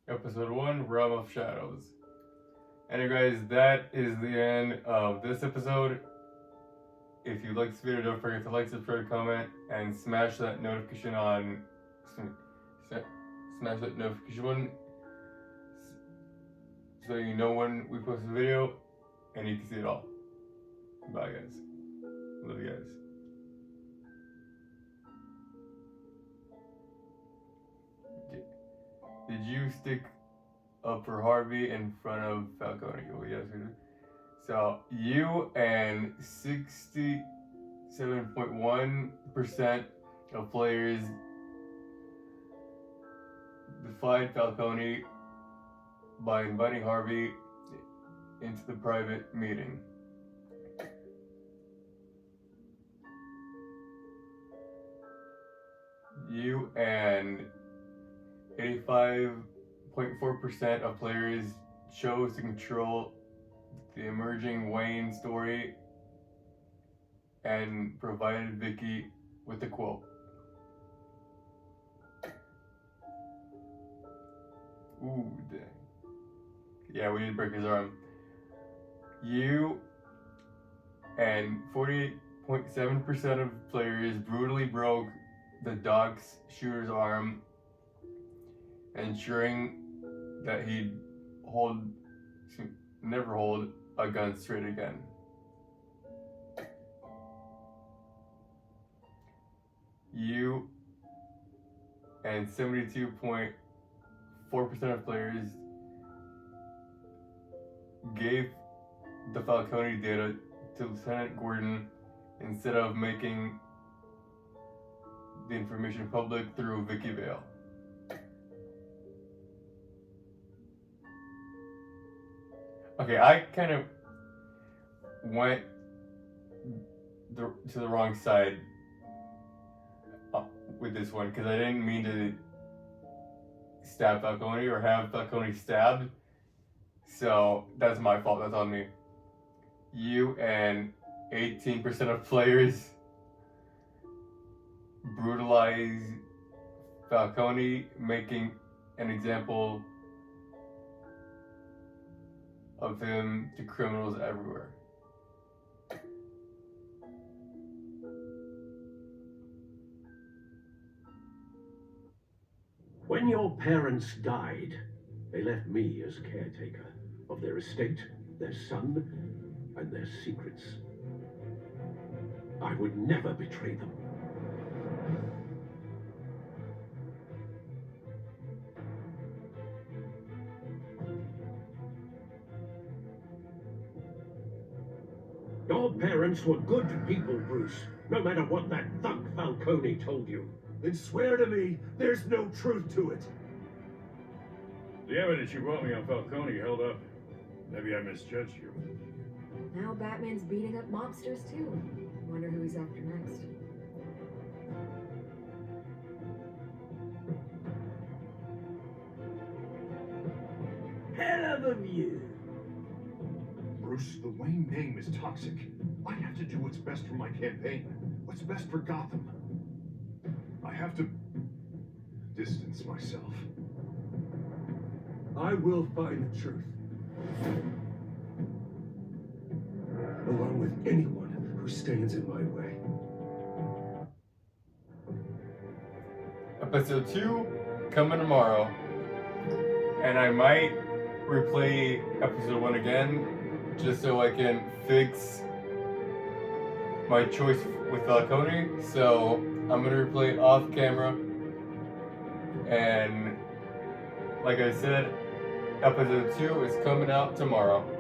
Episode 1, Realm of Shadows. Anyway, guys, that is the end of this episode. If you like this video, don't forget to like, subscribe, comment, and smash that notification on. Smash that notification button so you know when we post a video and you can see it all. Bye, guys. Love you guys. Did you stick up for Harvey in front of Falcone? Well, yes, we did. So you and 67.1% of players defied Falcone by inviting Harvey into the private meeting. You and 85.4% of players chose to control the emerging Wayne story and provided Vicky with the quote. Ooh, dang. Yeah, we did break his arm. You and 48.7% of players brutally broke the Doc's shooter's arm, ensuring that he'd never hold a gun straight again. You and 72.4% of players gave the Falcone data to Lieutenant Gordon instead of making the information public through Vicky Vale. Okay, I kind of went to the wrong side with this one because I didn't mean to stab Falcone or have Falcone stabbed. So that's my fault, that's on me. You and 18% of players brutalize Falcone, making an example of him to criminals everywhere. When your parents died, they left me as caretaker of their estate, their son, and their secrets. I would never betray them. Your parents were good people, Bruce, no matter what that thug Falcone told you. Then swear to me there's no truth to it. The evidence you brought me on Falcone held up. Maybe I misjudged you. Now Batman's beating up mobsters too. Wonder who he's after next. Hell of a view. Bruce, the Wayne name is toxic. I have to do what's best for my campaign. What's best for Gotham. I have to distance myself. I will find the truth. Along with anyone who stands in my way. Episode 2 coming tomorrow. And I might replay episode 1 again just so I can fix my choice with Falcone. So I'm gonna replay it off camera. And like I said, episode 2 is coming out tomorrow.